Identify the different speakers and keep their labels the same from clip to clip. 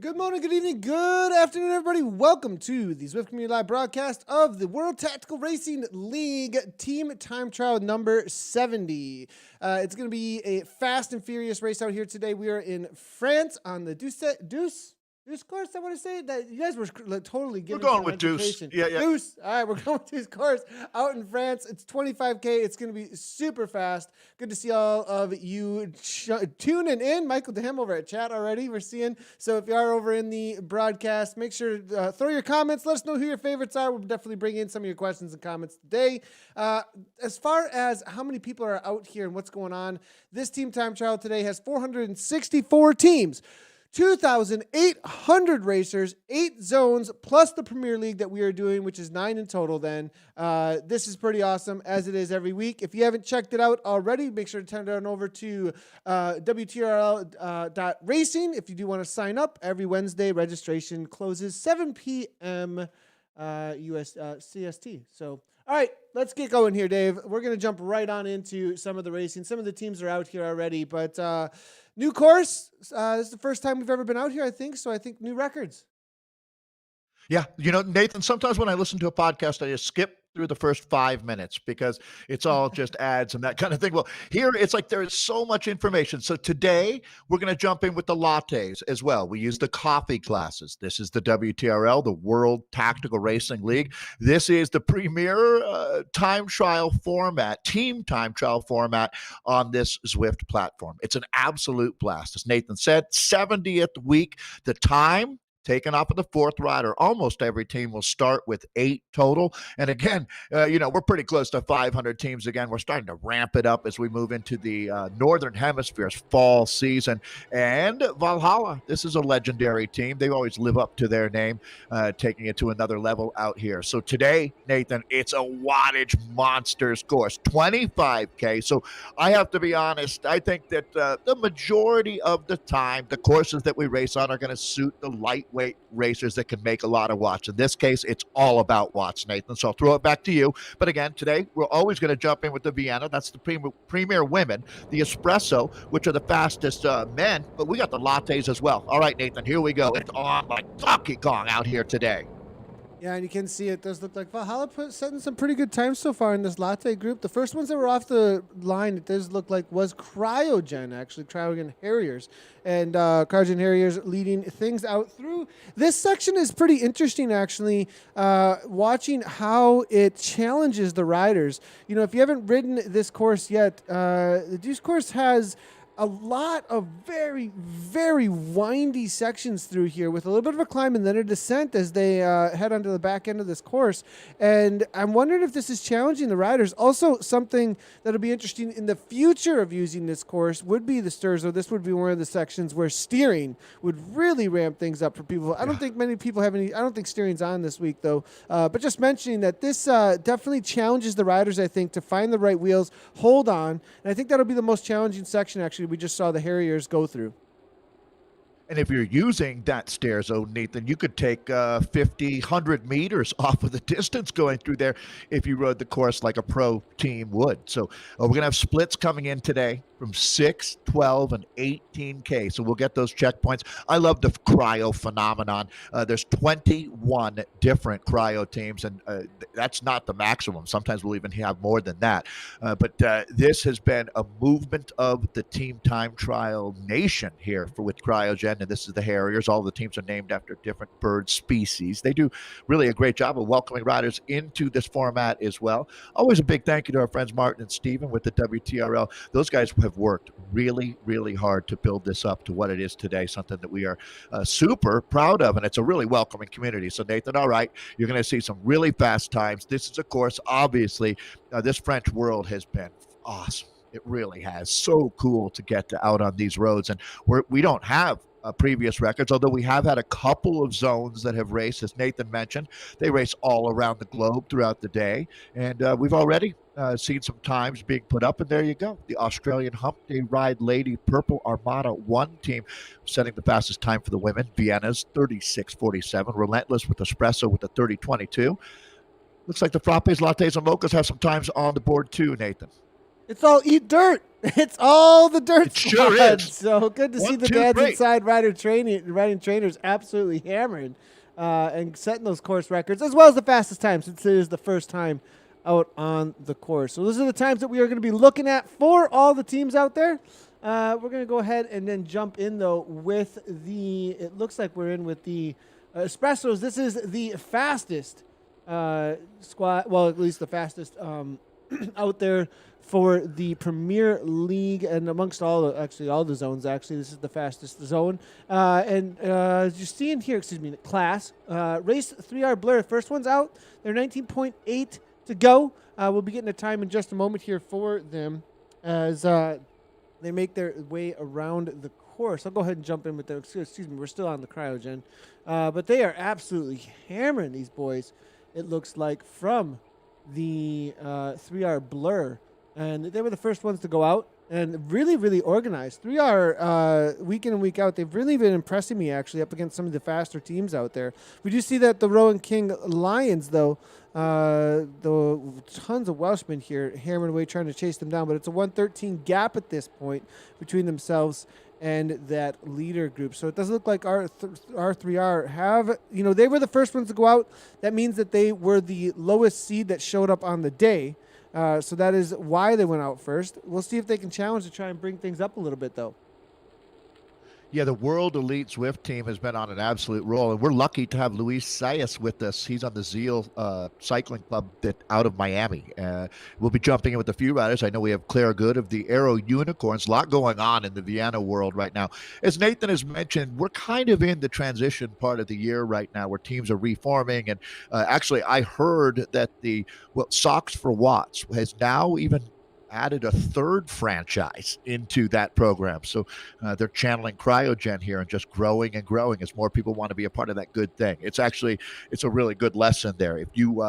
Speaker 1: Good morning, good evening, good afternoon, everybody. Welcome to the Zwift Community Live broadcast of the World Tactical Racing League Team Time Trial number 70. It's going to be a fast and furious race out here today. We are in France on the Deuce course, I want to say that you guys were totally giving
Speaker 2: We're going
Speaker 1: some
Speaker 2: with Deuce.
Speaker 1: education.
Speaker 2: Yeah.
Speaker 1: Deuce. All right, we're going with Deuce course out in France. It's 25K. It's going to be super fast. Good to see all of you tuning in. Michael Dehem over at chat already. We're seeing. So if you are over in the broadcast, make sure to throw your comments. Let us know who your favorites are. We'll definitely bring in some of your questions and comments today. As far as how many people are out here and what's going on, this Team Time Trial today has 464 teams. 2,800 racers, 8 zones, plus the Premier League that we are doing, which is 9 in total then. This is pretty awesome, as it is every week. If you haven't checked it out already, make sure to turn it on over to WTRL.racing. If you do want to sign up, every Wednesday, registration closes 7 p.m. CST. So, all right, let's get going here, Dave. We're going to jump right on into some of the racing. Some of the teams are out here already, but new course. This is the first time we've ever been out here, I think. So I think new records.
Speaker 2: Yeah. You know, Nathan, sometimes when I listen to a podcast, I just skip through the first 5 minutes because it's all just ads and that kind of thing. Well, here it's like there is so much information. So today we're going to jump in with the lattes as well. We use the coffee classes. This is the WTRL, the World Tactical Racing League. This is the premier time trial format, team time trial format on this Zwift platform. It's an absolute blast. As Nathan said, 70th week. The time taken off of the fourth rider. Almost every team will start with 8 total. And again, we're pretty close to 500 teams again. We're starting to ramp it up as we move into the Northern Hemisphere's fall season. And Valhalla, this is a legendary team. They always live up to their name, taking it to another level out here. So today, Nathan, it's a wattage monsters course, 25K. So I have to be honest, I think that the majority of the time, the courses that we race on are going to suit the lightweight racers that can make a lot of watts. In this case, it's all about watts, Nathan. So I'll throw it back to you. But again, today, we're always going to jump in with the Vienna. That's the premier women. The Espresso, which are the fastest men. But we got the lattes as well. All right, Nathan, here we go. It's on like Donkey Kong out here today.
Speaker 1: Yeah, and you can see it does look like Valhalla setting some pretty good times so far in this latte group. The first ones that were off the line, it does look like, was Cryogen, actually, Cryogen Harriers. And Cryogen Harriers leading things out through. This section is pretty interesting, actually, watching how it challenges the riders. You know, if you haven't ridden this course yet, the Deuce course has a lot of very, very windy sections through here with a little bit of a climb and then a descent as they head onto the back end of this course. And I'm wondering if this is challenging the riders. Also, something that'll be interesting in the future of using this course would be the Sturzo. This would be one of the sections where steering would really ramp things up for people. I don't think many people have any. I don't think steering's on this week, though. But just mentioning that this definitely challenges the riders, I think, to find the right wheels, hold on. And I think that'll be the most challenging section, actually. We just saw the Harriers go through.
Speaker 2: And if you're using that stair zone, Nathan, you could take 50, 100 meters off of the distance going through there if you rode the course like a pro team would. So we're going to have splits coming in today from 6, 12, and 18K. So we'll get those checkpoints. I love the cryo phenomenon. There's 21 different cryo teams, and that's not the maximum. Sometimes we'll even have more than that. But this has been a movement of the team time trial nation here with Cryogen, and this is the Harriers. All the teams are named after different bird species. They do really a great job of welcoming riders into this format as well. Always a big thank you to our friends Martin and Steven with the WTRL. Those guys have worked really, really hard to build this up to what it is today, something that we are super proud of, and it's a really welcoming community. So, Nathan, all right, you're going to see some really fast times. This is, of course, obviously, this French world has been awesome. It really has. So cool to get out on these roads, and we don't have previous records, although we have had a couple of zones that have raced, as Nathan mentioned. They race all around the globe throughout the day, and we've already seen some times being put up, and there you go. The Australian Hump Day Ride Lady Purple Armada 1 team setting the fastest time for the women. Vienna's 36:47. Relentless with Espresso with the 30:22. Looks like the frappes, lattes, and mochas have some times on the board too, Nathan.
Speaker 1: It's all eat dirt. It's all the dirt
Speaker 2: It sure
Speaker 1: squad.
Speaker 2: is.
Speaker 1: So good to see
Speaker 2: 1,
Speaker 1: the
Speaker 2: 2,
Speaker 1: dads
Speaker 2: 3.
Speaker 1: inside riding trainers absolutely hammering and setting those course records, as well as the fastest time, since it is the first time out on the course. So those are the times that we are going to be looking at for all the teams out there. We're going to go ahead and then jump in, though, with it looks like we're in with the Espressos. This is the fastest squad, well, at least the fastest out there for the Premier League, and amongst all the zones. Actually, this is the fastest zone. And as you're seeing here, class race 3R Blur. First one's out. They're 19.8 to go. We'll be getting a time in just a moment here for them as they make their way around the course. I'll go ahead and jump in with them. Excuse me, we're still on the cryogen, but they are absolutely hammering these boys. It looks like from the 3R Blur. And they were the first ones to go out and really, really organized. 3R, week in and week out, they've really been impressing me, actually, up against some of the faster teams out there. We do see that the Rowan King Lions, though, the tons of Welshmen here hammering away trying to chase them down, but it's a 113 gap at this point between themselves and that leader group. So it doesn't look like our 3R have, they were the first ones to go out. That means that they were the lowest seed that showed up on the day. So that is why they went out first. We'll see if they can challenge to try and bring things up a little bit, though.
Speaker 2: Yeah, the World Elite Zwift team has been on an absolute roll, and we're lucky to have Luis Sayas with us. He's on the Zeal Cycling Club out of Miami. We'll be jumping in with a few riders. I know we have Claire Goode of the Aero Unicorns. A lot going on in the Vienna world right now. As Nathan has mentioned, we're kind of in the transition part of the year right now where teams are reforming. And actually, I heard that Socks for Watts has now even added a third franchise into that program. So they're channeling cryogen here and just growing and growing as more people want to be a part of that good thing. It's a really good lesson there. If you,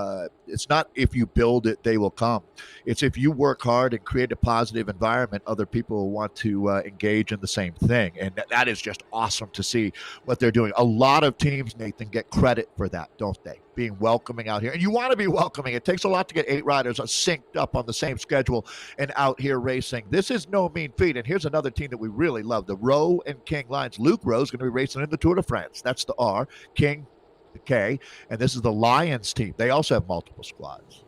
Speaker 2: it's not if you build it, they will come. It's if you work hard and create a positive environment, other people will want to engage in the same thing. And that is just awesome to see what they're doing. A lot of teams, Nathan, get credit for that, don't they? Being welcoming out here. And you want to be welcoming. It takes a lot to get 8 riders synced up on the same schedule and out here racing. This is no mean feat. And here's another team that we really love, the Rowe and King Lions. Luke Rowe's going to be racing in the Tour de France. That's the R. King, the K. And this is the Lions team. They also have multiple squads.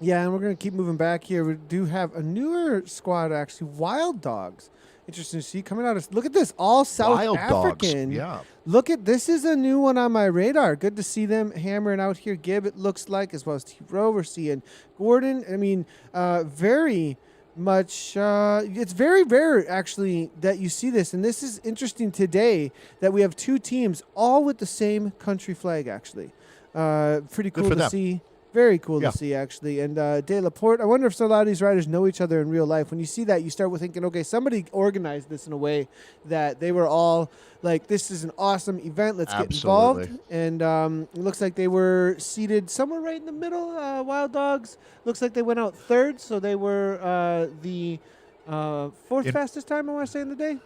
Speaker 1: Yeah, and we're going to keep moving back here. We do have a newer squad, actually, Wild Dogs. Interesting to see coming out of. Look at this, all South
Speaker 2: Wild
Speaker 1: African.
Speaker 2: Dogs. Yeah.
Speaker 1: Look at this is a new one on my radar. Good to see them hammering out here. Gibb, it looks like, as well as T. Rowe. We're seeing Gordon. I mean, very much. It's very rare, actually, that you see this, and this is interesting today that we have 2 teams all with the same country flag. Actually, pretty cool to see. Very cool to see, actually. And De La Porte, I wonder if a lot of these riders know each other in real life. When you see that, you start with thinking, okay, somebody organized this in a way that they were all like, this is an awesome event. Let's get involved. And it looks like they were seated somewhere right in the middle. Wild Dogs, looks like they went out third. So they were the fourth fastest time, I want to say, in the day.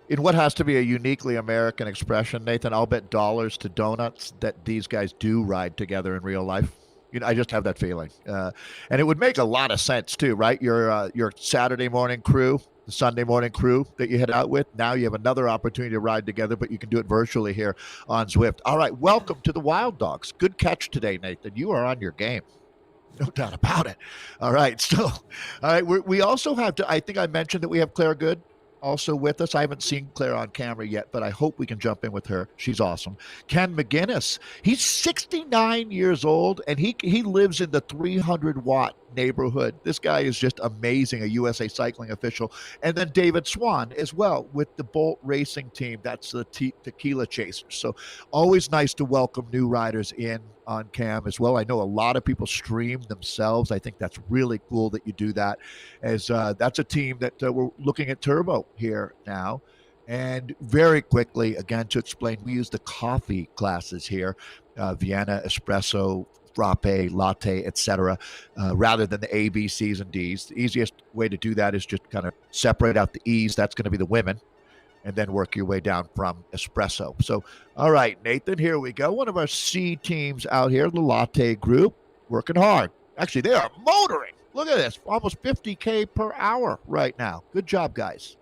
Speaker 2: In what has to be a uniquely American expression, Nathan, I'll bet dollars to donuts that these guys do ride together in real life. I just have that feeling. And it would make a lot of sense, too, right? Your Saturday morning crew, the Sunday morning crew that you head out with, now you have another opportunity to ride together, but you can do it virtually here on Zwift. All right, welcome to the Wild Dogs. Good catch today, Nathan. You are on your game. No doubt about it. All right, all right, we also have to, I think I mentioned that we have Claire Goode also with us. I haven't seen Claire on camera yet, but I hope we can jump in with her. She's awesome. Ken McGinnis, he's 69 years old, and he lives in the 300-watt neighborhood. This guy is just amazing, a USA Cycling official. And then David Swan as well with the Bolt Racing team. That's the Tequila Chasers. So always nice to welcome new riders in on cam as well. I know a lot of people stream themselves. I think that's really cool that you do that, as that's a team that we're looking at Turbo here now. And very quickly, again, to explain, we use the coffee classes here, Vienna, Espresso, Frappe, Latte, etc., rather than the A, B, C's, and D's. The easiest way to do that is just kind of separate out the E's. That's going to be the women, and then work your way down from Espresso. So, all right, Nathan, here we go. One of our C teams out here, the Latte group, working hard. Actually, they are motoring Look at this, almost 50K per hour right now. Good job, guys.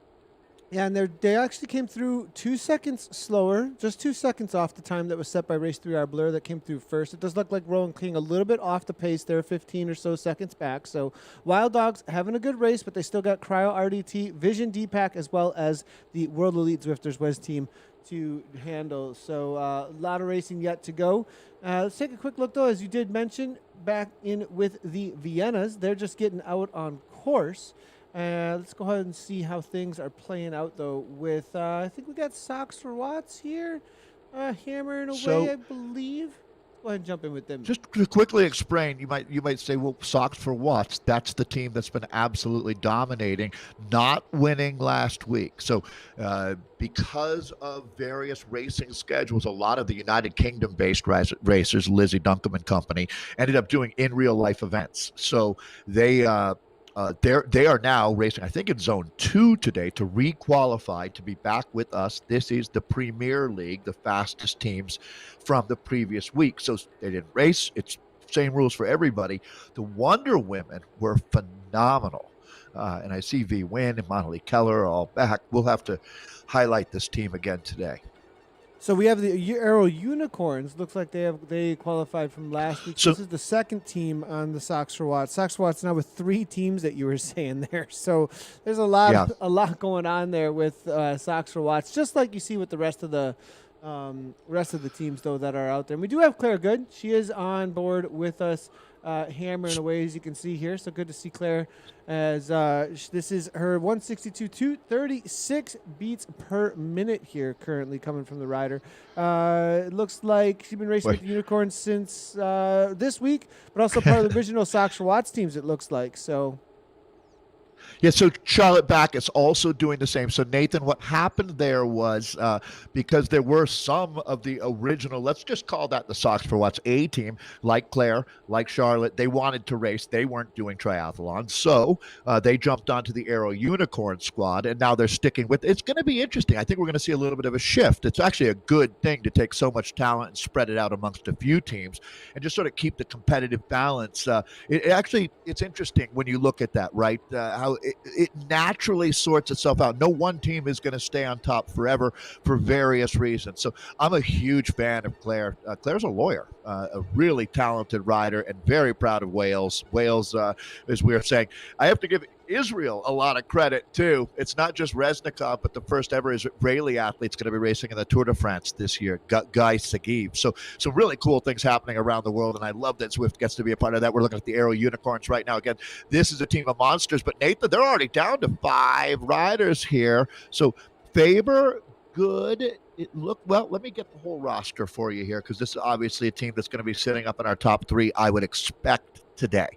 Speaker 1: Yeah, and they actually came through 2 seconds slower, just 2 seconds off the time that was set by Race 3R Blur that came through first. It does look like Rowan King a little bit off the pace there, 15 or so seconds back. So Wild Dogs having a good race, but they still got Cryo RDT, Vision D-Pack, as well as the World Elite Zwifters Wes team to handle. So a lot of racing yet to go. Let's take a quick look, though, as you did mention, back in with the Viennas. They're just getting out on course. Let's go ahead and see how things are playing out, though, with, I think we got Socks for Watts here, hammering away, I believe. Go ahead and jump in with them.
Speaker 2: Just to quickly explain, you might say, well, Socks for Watts, that's the team that's been absolutely dominating, not winning last week. So because of various racing schedules, a lot of the United Kingdom-based racers, Lizzie Duncombe and company, ended up doing in real-life events. So they are now racing, I think, in Zone 2 today to re-qualify to be back with us. This is the Premier League, the fastest teams from the previous week. So they didn't race. It's same rules for everybody. The Wonder Women were phenomenal. And I see V Win and Monolith Keller are all back. We'll have to highlight this team again today.
Speaker 1: So we have the Aero Unicorns. Looks like they qualified from last week. So this is the second team on the Socks for Watts. Socks for Watts now with 3 teams that you were saying there. So there's a lot going on there with Socks for Watts, just like you see with the rest of the teams though that are out there. And we do have Claire Good. She is on board with us, hammering away, as you can see here. So good to see Claire, as this is her 162.236 beats per minute here currently coming from the rider. It looks like she's been racing with the Unicorns since this week, but also part of the original Socks for Watts teams, it looks like. So
Speaker 2: yeah, so Charlotte Backus also doing the same. So, Nathan, what happened there was because there were some of the original, let's just call that the Socks for Watts A team, like Claire, like Charlotte, they wanted to race. They weren't doing triathlon. So they jumped onto the Aero Unicorn squad, and now they're sticking with it. It's going to be interesting. I think we're going to see a little bit of a shift. It's actually a good thing to take so much talent and spread it out amongst a few teams and just sort of keep the competitive balance. It's interesting when you look at that, right? How it naturally sorts itself out. No one team is going to stay on top forever for various reasons. So I'm a huge fan of Claire. Claire's a lawyer, a really talented rider, and very proud of Wales. Wales, as we were saying, I have to give Israel a lot of credit too. It's not just Reznikov, but the first ever Israeli athlete's going to be racing in the Tour de France this year, Guy Sagiv. So some really cool things happening around the world, and I love that Zwift gets to be a part of that. We're looking at the Aero Unicorns right now. Again, this is a team of monsters, but Nathan, they're already down to 5 riders here. So Faber, Good. Let me get the whole roster for you here, because this is obviously a team that's going to be sitting up in our top 3, I would expect, today.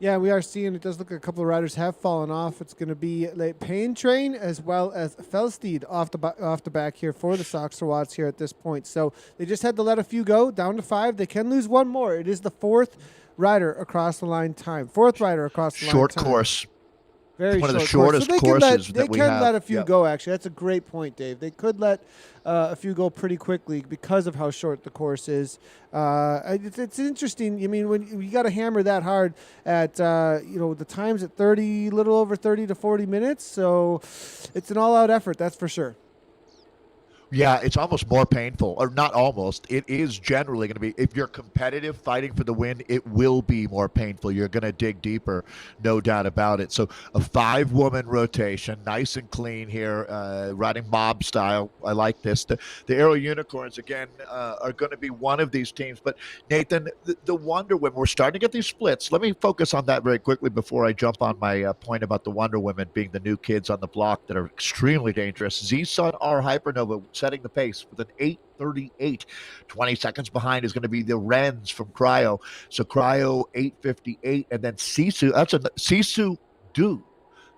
Speaker 1: Yeah, we are seeing it does look like a couple of riders have fallen off. It's going to be like Pain Train as well as Felsteed off the back here for the Socks for Watts here at this point. So they just had to let a few go, down to 5. They can lose one more. It is the 4th rider across the line time. 4th rider across the line
Speaker 2: short
Speaker 1: time.
Speaker 2: Course.
Speaker 1: Very
Speaker 2: one
Speaker 1: short
Speaker 2: of the shortest courses that we have.
Speaker 1: They can let a few go, actually. That's a great point, Dave. They could let a few go pretty quickly because of how short the course is. It's interesting. I mean, when you got to hammer that hard at, the times at 30, little over 30 to 40 minutes. So it's an all-out effort, that's for sure.
Speaker 2: Yeah, it's almost more painful, or not almost. It is generally going to be, if you're competitive, fighting for the win, it will be more painful. You're going to dig deeper, no doubt about it. So a 5-woman rotation, nice and clean here, riding mob style. I like this. The Aero Unicorns, again, are going to be one of these teams. But, Nathan, the Wonder Women, we're starting to get these splits. Let me focus on that very quickly before I jump on my point about the Wonder Women being the new kids on the block that are extremely dangerous. Z-Sun R Hypernova setting the pace with an 8:38. 20 seconds behind is going to be the Wrens from Cryo. So Cryo 8:58, and then Sisu. That's a Sisu do.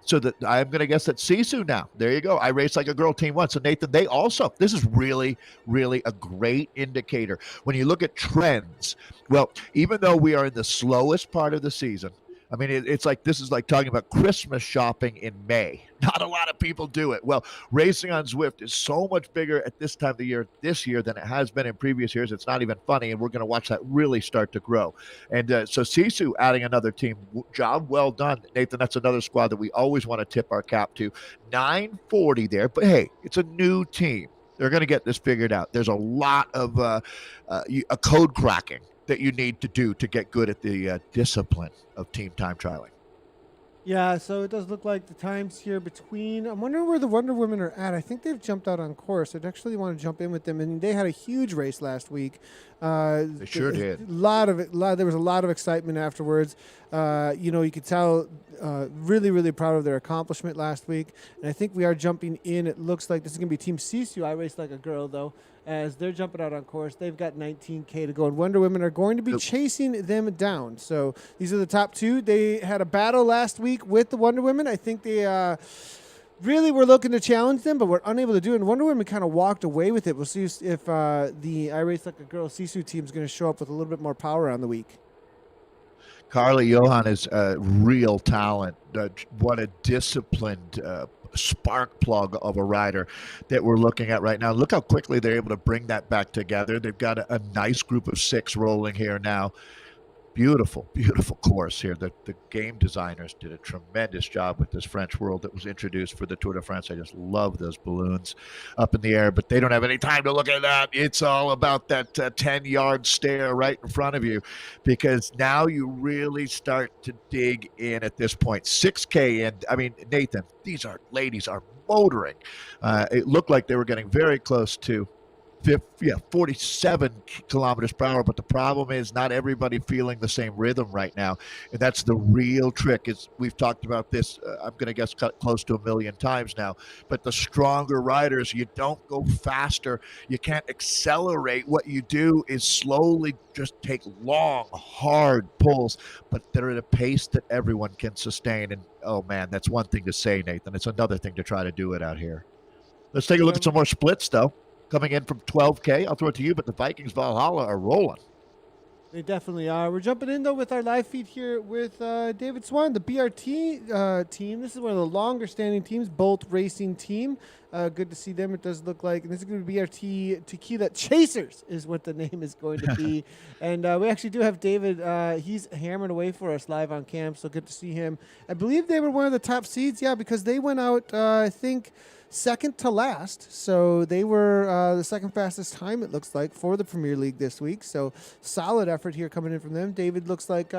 Speaker 2: So that I'm going to guess that Sisu now. There you go. I raced like a girl, team 1. So Nathan, they also. This is really, really a great indicator when you look at trends. Well, even though we are in the slowest part of the season, I mean, it's like this is like talking about Christmas shopping in May. Not a lot of people do it. Well, racing on Zwift is so much bigger at this time of the year this year than it has been in previous years. It's not even funny, and we're going to watch that really start to grow. And so Sisu adding another team, job well done, Nathan. That's another squad that we always want to tip our cap to. 940 there, but hey, it's a new team. They're going to get this figured out. There's a lot of a code cracking that you need to do to get good at the discipline of team time trialing.
Speaker 1: Yeah, so it does look like the times here between. I'm wondering where the Wonder Women are at. I think they've jumped out on course. I'd actually want to jump in with them. And they had a huge race last week.
Speaker 2: They sure did.
Speaker 1: There was a lot of excitement afterwards. You could tell really, really proud of their accomplishment last week. And I think we are jumping in. It looks like this is going to be Team Sisu. I raced like a girl, though, as they're jumping out on course. They've got 19K to go. And Wonder Women are going to be chasing them down. So these are the top two. They had a battle last week with the Wonder Women. I think they really were looking to challenge them, but were unable to do it. And Wonder Woman kind of walked away with it. We'll see if the I Race Like a Girl Sisu team is going to show up with a little bit more power on the week.
Speaker 2: Carly Johan is a real talent. What a disciplined spark plug of a rider that we're looking at right now. Look how quickly they're able to bring that back together. They've got a nice group of 6 rolling here now. Beautiful, beautiful course here. The game designers did a tremendous job with this French world that was introduced for the Tour de France. I just love those balloons up in the air, but they don't have any time to look at that. It's all about that 10-yard stare right in front of you, because now you really start to dig in at this point. 6K, and I mean, Nathan, these ladies are motoring. It looked like they were getting very close to 47 kilometers per hour, but the problem is not everybody feeling the same rhythm right now, and that's the real trick. Is we've talked about this, I'm going to guess close to 1 million times now, but the stronger riders, you don't go faster, you can't accelerate. What you do is slowly just take long, hard pulls, but they're at a pace that everyone can sustain. And oh man, that's one thing to say, Nathan. It's another thing to try to do it out here. Let's take a look at some more splits, though. Coming in from 12K, I'll throw it to you, but the Vikings Valhalla are rolling.
Speaker 1: They definitely are. We're jumping in, though, with our live feed here with David Swan, the BRT team. This is one of the longer-standing teams, Bolt Racing team. Good to see them. It does look like, and this is going to be BRT Tequila Chasers is what the name is going to be. And we actually do have David. He's hammering away for us live on cam, so good to see him. I believe they were one of the top seeds, because they went out, I think, second to last. So they were the second fastest time, it looks like, for the Premier League this week. So solid effort here coming in from them. David looks like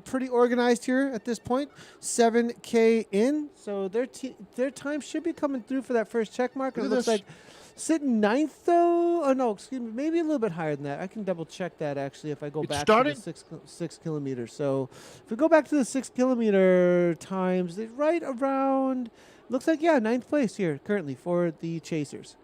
Speaker 1: pretty organized here at this point. 7K in. So their time should be coming through for that first check mark. It looks like sitting ninth, though. Oh, no, excuse me. Maybe a little bit higher than that. I can double check that, actually, if I go back to the 6 kilometers. So if we go back to the 6 kilometer times, they're right around... Looks like, ninth place here currently for the Chasers.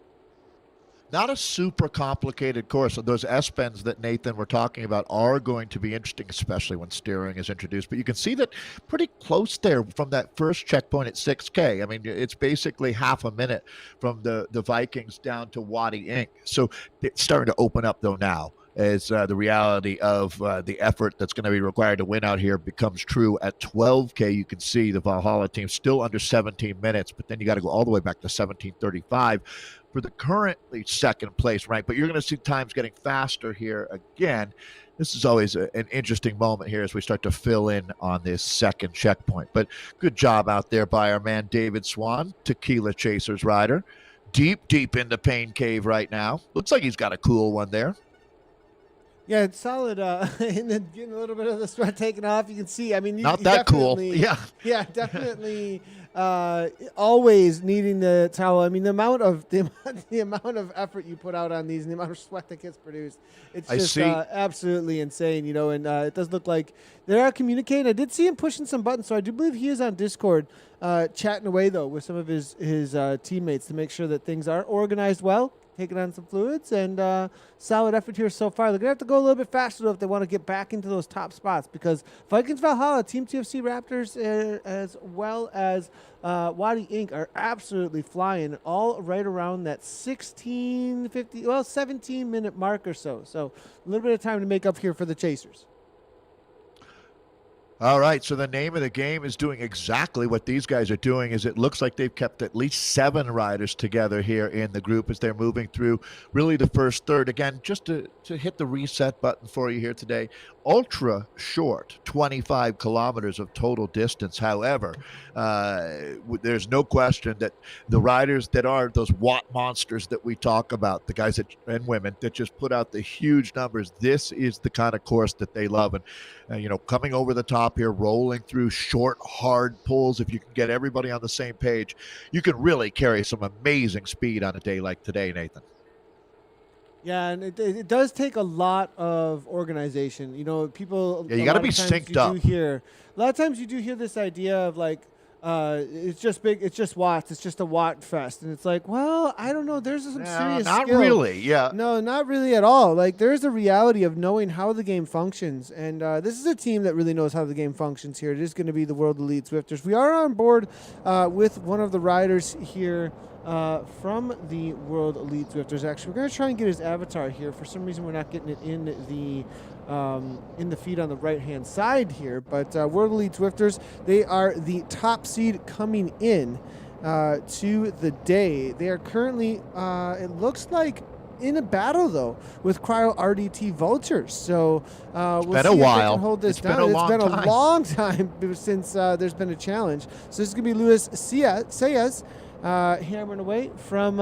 Speaker 2: Not a super complicated course. Those S-bends that Nathan were talking about are going to be interesting, especially when steering is introduced. But you can see that pretty close there from that first checkpoint at 6K. I mean, it's basically half a minute from the Vikings down to Wadi Inc. So it's starting to open up, though, now, as the reality of the effort that's going to be required to win out here becomes true. At 12K, you can see the Valhalla team still under 17 minutes, but then you got to go all the way back to 17:35 for the currently second place rank. But you're going to see times getting faster here again. This is always an interesting moment here as we start to fill in on this second checkpoint. But good job out there by our man David Swan, Tequila Chasers rider. Deep in the pain cave right now. Looks like he's got a cool one there.
Speaker 1: Yeah, it's solid. And then getting a little bit of the sweat taken off. You can see. I mean,
Speaker 2: not that cool. Yeah.
Speaker 1: Yeah, definitely. Always needing the towel. I mean, the amount of effort you put out on these, and the amount of sweat that gets produced, it's just absolutely insane. And it does look like they are communicating. I did see him pushing some buttons, so I do believe he is on Discord, chatting away though with some of his teammates to make sure that things are organized well. Taking on some fluids, and solid effort here so far. They're going to have to go a little bit faster, though, if they want to get back into those top spots, because Vikings Valhalla, Team TFC Raptors, as well as Wadi Inc. are absolutely flying, all right around that 17-minute mark or so. So a little bit of time to make up here for the Chasers.
Speaker 2: All right, so the name of the game is doing exactly what these guys are doing. Is it looks like they've kept at least 7 riders together here in the group as they're moving through really the first third. Again, just to hit the reset button for you here today, ultra short, 25 kilometers of total distance. However, there's no question that the riders that are those watt monsters that we talk about, the guys that, and women that just put out the huge numbers, this is the kind of course that they love. And coming over the top here, rolling through short, hard pulls. If you can get everybody on the same page, you can really carry some amazing speed on a day like today, Nathan.
Speaker 1: Yeah, and it does take a lot of organization. People.
Speaker 2: Yeah, you got to be synced up.
Speaker 1: A lot of times you do hear this idea of like, it's just big. It's just watts. It's just a watt fest, and it's like, well, I don't know. There's some serious.
Speaker 2: Not
Speaker 1: skill.
Speaker 2: really. Yeah.
Speaker 1: No, not really at all. Like there's a reality of knowing how the game functions, and this is a team that really knows how the game functions. Here, it is going to be the World Elite Zwifters. We are on board with one of the riders here. From the World Elite Zwifters. Actually, we're going to try and get his avatar here. For some reason, we're not getting it in the feed on the right-hand side here. But World Elite Zwifters, they are the top seed coming in to the day. They are currently, it looks like, in a battle though with Cryo RDT Vultures. So we'll see if they can hold this down. It's been a long time since there's been a challenge. So this is going to be Luis Sayas. Hammering away from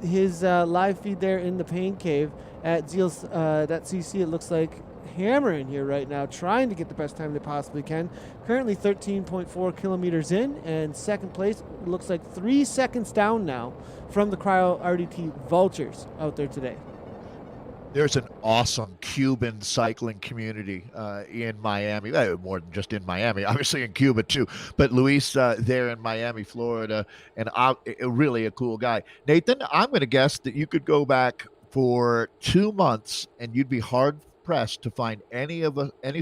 Speaker 1: his live feed there in the Pain Cave at Zeals.cc. It looks like hammering here right now, trying to get the best time they possibly can. Currently 13.4 kilometers in, and second place looks like 3 seconds down now from the Cryo RDT Vultures out there today.
Speaker 2: There's an awesome Cuban cycling community in Miami, more than just in Miami, obviously in Cuba too, but Luis there in Miami, Florida, and really a cool guy. Nathan, I'm going to guess that you could go back for 2 months and you'd be hard pressed to find any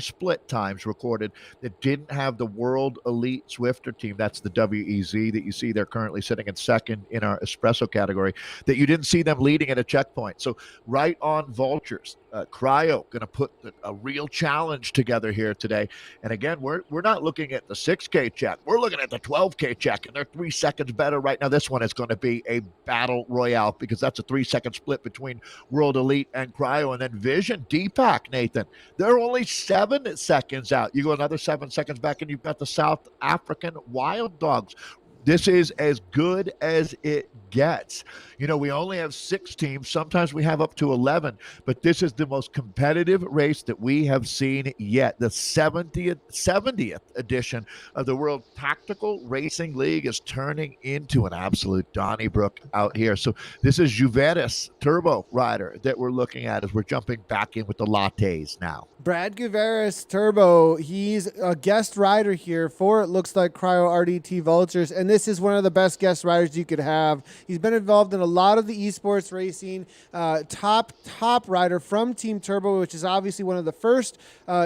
Speaker 2: split times recorded that didn't have the World Elite Zwifter team. That's the WEZ that you see they're currently sitting in second in our Espresso category, that you didn't see them leading at a checkpoint. So right on Vultures. Cryo going to put a real challenge together here today. And again, we're not looking at the 6K check. We're looking at the 12K check, and they're 3 seconds better right now. This one is going to be a battle royale because that's a 3-second split between World Elite and Cryo. And then Vision, Deepak, Nathan, they're only 7 seconds out. You go another 7 seconds back, and you've got the South African Wild Dogs. This is as good as it gets. We only have 6 teams. Sometimes we have up to 11, but this is the most competitive race that we have seen yet. The 70th edition of the World Tactical Racing League is turning into an absolute Donnybrook out here. So this is Juventus Turbo rider that we're looking at as we're jumping back in with the Lattes now.
Speaker 1: Brad Guevara's Turbo, he's a guest rider here for, it looks like, Cryo RDT Vultures, and this is one of the best guest riders you could have. He's been involved in a lot of the esports racing, top rider from Team Turbo, which is obviously one of the first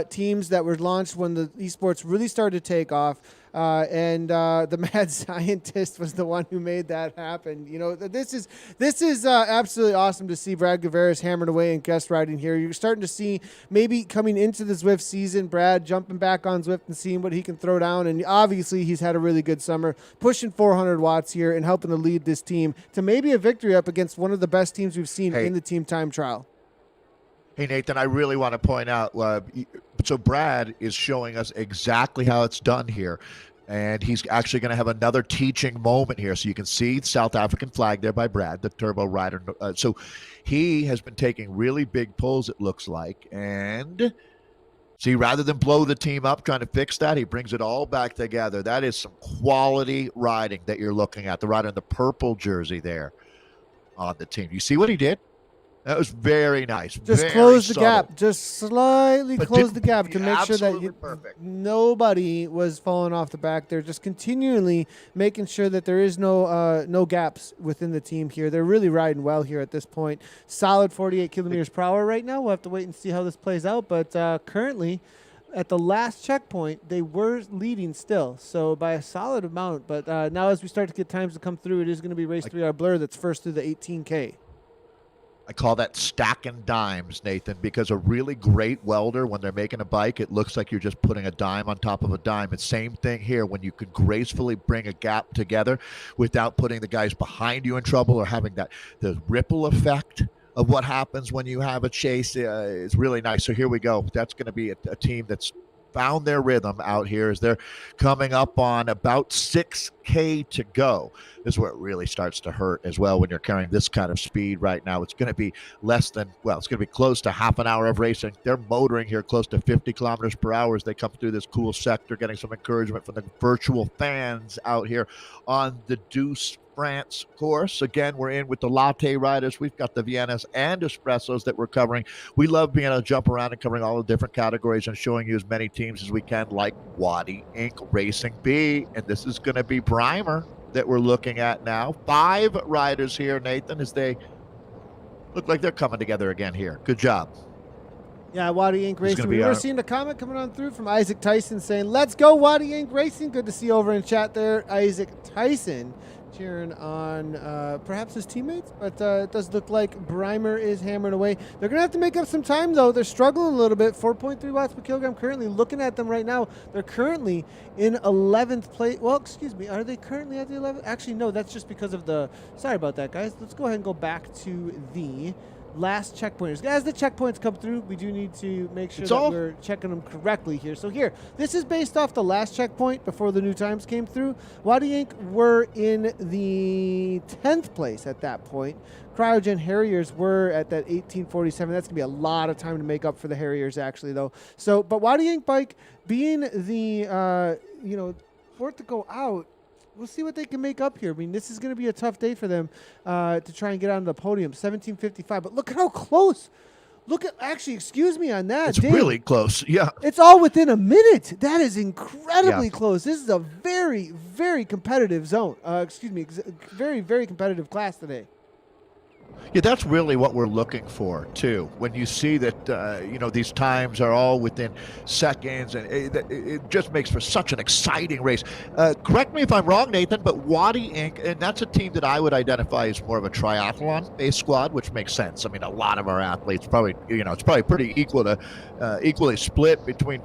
Speaker 1: teams that were launched when the esports really started to take off. And the mad scientist was the one who made that happen. This is absolutely awesome to see Brad Guevara's hammered away and guest riding here. You're starting to see maybe coming into the Zwift season, Brad jumping back on Zwift and seeing what he can throw down. And obviously he's had a really good summer, pushing 400 watts here and helping to lead this team to maybe a victory up against one of the best teams we've seen in the Team Time Trial.
Speaker 2: Hey, Nathan, I really want to point out, so Brad is showing us exactly how it's done here. And he's actually going to have another teaching moment here. So you can see the South African flag there by Brad, the turbo rider. So he has been taking really big pulls, it looks like. And see, rather than blow the team up trying to fix that, he brings it all back together. That is some quality riding that you're looking at. The rider in the purple jersey there on the team. You see what he did? That was very nice.
Speaker 1: Just
Speaker 2: very
Speaker 1: close the
Speaker 2: subtle.
Speaker 1: gap. Just slightly close the gap to make sure that
Speaker 2: perfect.
Speaker 1: Nobody was falling off the back there. Just continually making sure that there is no gaps within the team here. They're really riding well here at this point. Solid 48 kilometers per hour right now. We'll have to wait and see how this plays out. But currently, at the last checkpoint, they were leading still, so by a solid amount. But now as we start to get times to come through, it is going to be race 3R Blur that's first through the 18K.
Speaker 2: I call that stacking dimes, Nathan, because a really great welder, when they're making a bike, it looks like you're just putting a dime on top of a dime. It's same thing here when you could gracefully bring a gap together without putting the guys behind you in trouble or having the ripple effect of what happens when you have a chase is really nice. So here we go. That's going to be a team that's found their rhythm out here as they're coming up on about 6K to go. This is where it really starts to hurt as well when you're carrying this kind of speed right now. It's going to be it's going to be close to half an hour of racing. They're motoring here close to 50 kilometers per hour as they come through this cool sector, getting some encouragement from the virtual fans out here on the Deuce France course. Again, we're in with the Latte riders. We've got the Viennas and Espressos that we're covering. We love being able to jump around and covering all the different categories and showing you as many teams as we can, like Wadi Inc. Racing B. And this is going to be Primer that we're looking at now. 5 riders here, Nathan, as they look like they're coming together again here. Good job.
Speaker 1: Yeah, Wadi Inc. Racing. We were seeing a comment coming on through from Isaac Tyson saying, "Let's go, Wadi Inc. Racing." Good to see you over in chat there, Isaac Tyson, cheering on perhaps his teammates, but it does look like Brimer is hammering away. They're going to have to make up some time, though. They're struggling a little bit. 4.3 watts per kilogram currently. Looking at them right now, they're currently in 11th place. Well, excuse me. Are they currently at the 11th? Actually, no, that's just because of the... Sorry about that, guys. Let's go ahead and go back to the last checkpointers. As the checkpoints come through, we do need to make sure that we're checking them correctly here. So here, this is based off the last checkpoint before the new times came through. Wadi Inc. were in the 10th place at that point. Cryogen Harriers were at that 1847. That's going to be a lot of time to make up for the Harriers, actually, though. So, but Wadi Inc. bike being the, fourth to go out, we'll see what they can make up here. I mean, this is going to be a tough day for them to try and get on the podium. 17:55, but look at how close. Excuse me on that.
Speaker 2: It's really close, yeah.
Speaker 1: It's all within a minute. That is incredibly close. This is a very, very competitive zone. Very, very competitive class today.
Speaker 2: Yeah, that's really what we're looking for, too. When you see that, these times are all within seconds, and it just makes for such an exciting race. Correct me if I'm wrong, Nathan, but Wadi Inc., and that's a team that I would identify as more of a triathlon-based squad, which makes sense. I mean, a lot of our athletes probably, it's probably pretty equally split between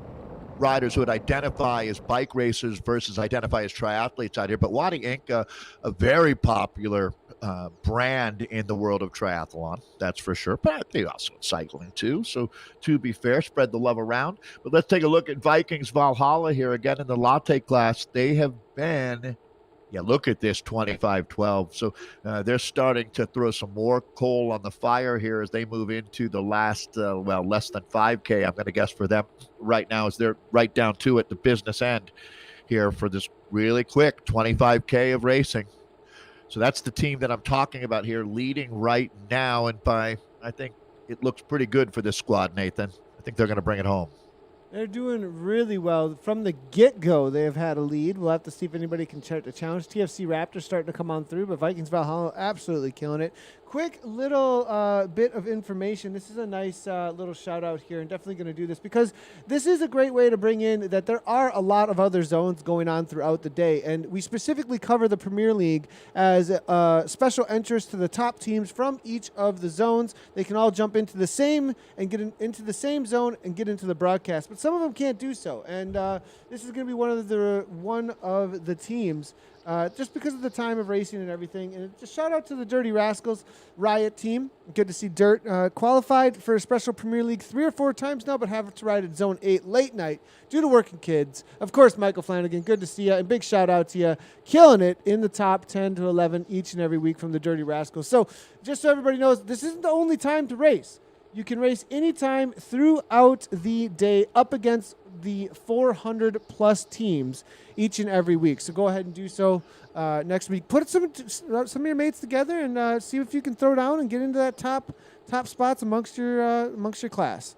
Speaker 2: riders who would identify as bike racers versus identify as triathletes out here. But Wadi Inc., a very popular brand in the world of triathlon, that's for sure. But they also cycling too. So to be fair, spread the love around. But let's take a look at Vikings Valhalla here again in the Latte class. They have been, look at this 25-12. So they're starting to throw some more coal on the fire here as they move into the last, less than 5K, I'm going to guess, for them right now, as they're right down to it, the business end here for this really quick 25K of racing. So that's the team that I'm talking about here, leading right now. And I think it looks pretty good for this squad, Nathan. I think they're going to bring it home.
Speaker 1: They're doing really well. From the get-go, they have had a lead. We'll have to see if anybody can start to challenge. TFC Raptors starting to come on through, but Vikings Valhalla absolutely killing it. Quick little bit of information. This is a nice little shout-out here, and definitely going to do this because this is a great way to bring in that there are a lot of other zones going on throughout the day, and we specifically cover the Premier League as special entrance to the top teams from each of the zones. They can all jump into the same and get into the same zone and get into the broadcast, but some of them can't do so, and this is going to be one of the teams. Just because of the time of racing and everything. And just shout out to the Dirty Rascals Riot team. Good to see Dirt qualified for a special Premier League 3 or 4 times now, but have to ride at Zone 8 late night due to working kids. Of course, Michael Flanagan, good to see you. And big shout out to you. Killing it in the top 10 to 11 each and every week from the Dirty Rascals. So just so everybody knows, this isn't the only time to race. You can race anytime throughout the day up against the 400-plus teams each and every week. So go ahead and do so next week. Put some of your mates together and see if you can throw down and get into that top spots amongst your class.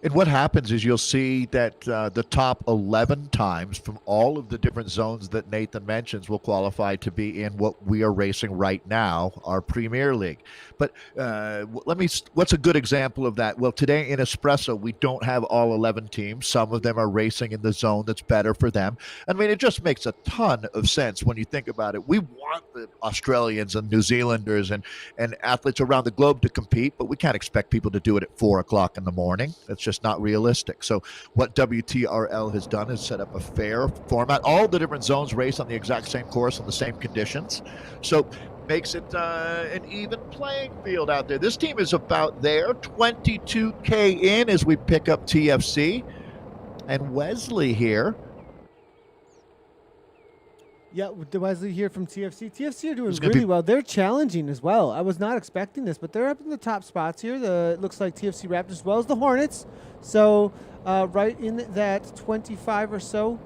Speaker 2: And what happens is you'll see that the top 11 times from all of the different zones that Nathan mentions will qualify to be in what we are racing right now, our Premier League. But what's a good example of that? Well, today in Espresso, we don't have all 11 teams. Some of them are racing in the zone that's better for them. I mean, it just makes a ton of sense when you think about it. We want the Australians and New Zealanders and athletes around the globe to compete, but we can't expect people to do it at 4 o'clock in the morning. That's just not realistic. So what WTRL has done is set up a fair format. All the different zones race on the exact same course on the same conditions. So makes it an even playing field out there. This team is about there, 22K in as we pick up TFC. And Wesley here.
Speaker 1: Yeah, Wesley here from TFC. TFC are doing really well. They're challenging as well. I was not expecting this, but they're up in the top spots here. It looks like TFC Raptors as well as the Hornets. So right in that 25 or so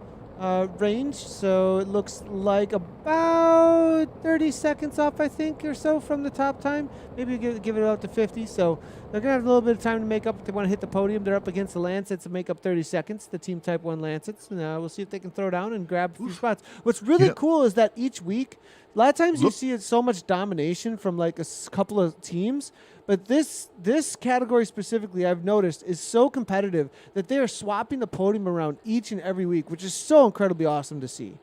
Speaker 1: range. So it looks like about 30 seconds off, I think, or so from the top time. Maybe give it up to 50. So they're going to have a little bit of time to make up if they want to hit the podium. They're up against the Lancets to make up 30 seconds, the Team Type 1 Lancets. And we'll see if they can throw down and grab a few spots. What's really cool is that each week, a lot of times you see so much domination from like a couple of teams. But this category specifically, I've noticed, is so competitive that they are swapping the podium around each and every week, which is so incredibly awesome to see.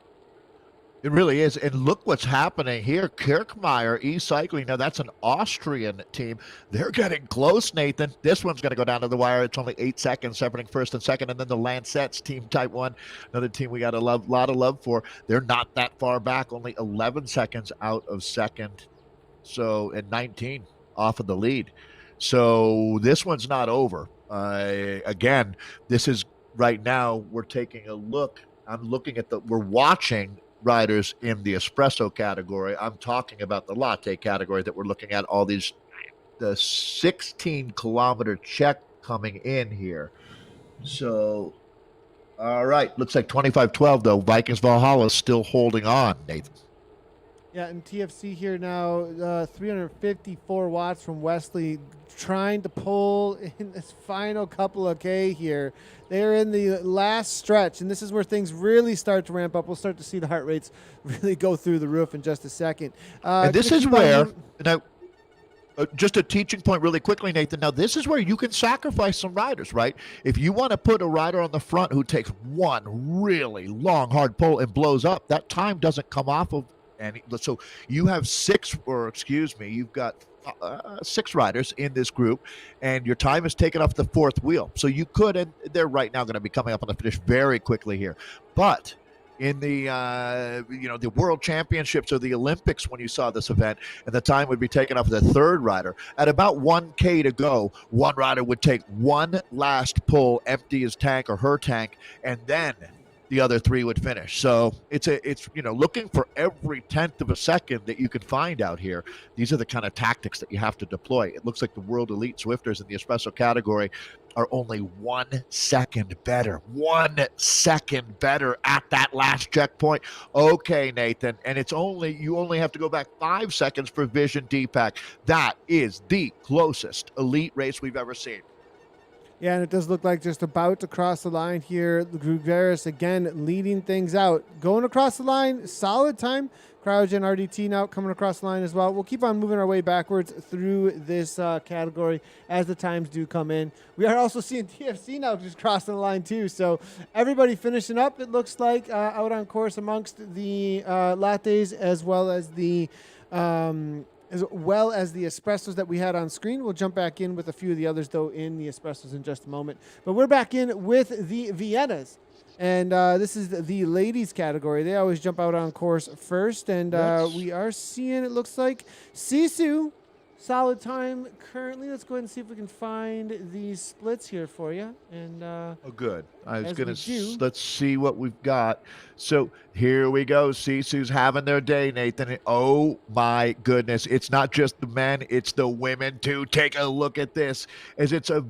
Speaker 2: It really is. And look what's happening here. Kirkmeyer E-Cycling. Now, that's an Austrian team. They're getting close, Nathan. This one's going to go down to the wire. It's only 8 seconds separating first and second. And then the Lancets, Team Type 1, another team we got a lot of love for. They're not that far back, only 11 seconds out of second. So, and 19 off of the lead. So this one's not over. Again, this is right now we're taking a look. We're watching riders in the Espresso category. I'm talking about the Latte category that we're looking at all the 16-kilometer check coming in here. So, all right. Looks like 25-12, though. Vikings Valhalla still holding on, Nathan.
Speaker 1: Yeah, and TFC here now, 354 watts from Wesley, trying to pull in this final couple of K here. They're in the last stretch, and this is where things really start to ramp up. We'll start to see the heart rates really go through the roof in just a second.
Speaker 2: And this is where, now, just a teaching point really quickly, Nathan. Now, this is where you can sacrifice some riders, right? If you want to put a rider on the front who takes one really long, hard pull and blows up, that time doesn't come off of. And so you have you've got 6 riders in this group, and your time is taken off the fourth wheel. So you could, and they're right now going to be coming up on the finish very quickly here. But in the the World Championships or the Olympics, when you saw this event, and the time would be taken off the third rider at about 1K to go, one rider would take one last pull, empty his tank or her tank, and then the other 3 would finish. So it's looking for every tenth of a second that you can find out here. These are the kind of tactics that you have to deploy. It looks like the World Elite Zwifters in the Espresso category are only 1 second better. 1 second better at that last checkpoint. Okay, Nathan, and you only have to go back 5 seconds for Vision D-Pack. That is the closest elite race we've ever seen.
Speaker 1: Yeah, and it does look like just about to cross the line here. Guerra again leading things out. Going across the line, solid time. Cryogen RDT now coming across the line as well. We'll keep on moving our way backwards through this category as the times do come in. We are also seeing TFC now just crossing the line too. So everybody finishing up, it looks like, out on course amongst the lattes as well as the espressos that we had on screen. We'll jump back in with a few of the others, though, in the espressos in just a moment. But we're back in with the Viennas. And this is the ladies category. They always jump out on course first. And we are seeing, it looks like, Sisu, solid time currently. Let's go ahead and see if we can find these splits here for you. And
Speaker 2: good. I was going to, let's see what we've got. So here we go. Sisu's having their day, Nathan. Oh, my goodness. It's not just the men, it's the women, too. Take a look at this, as it's a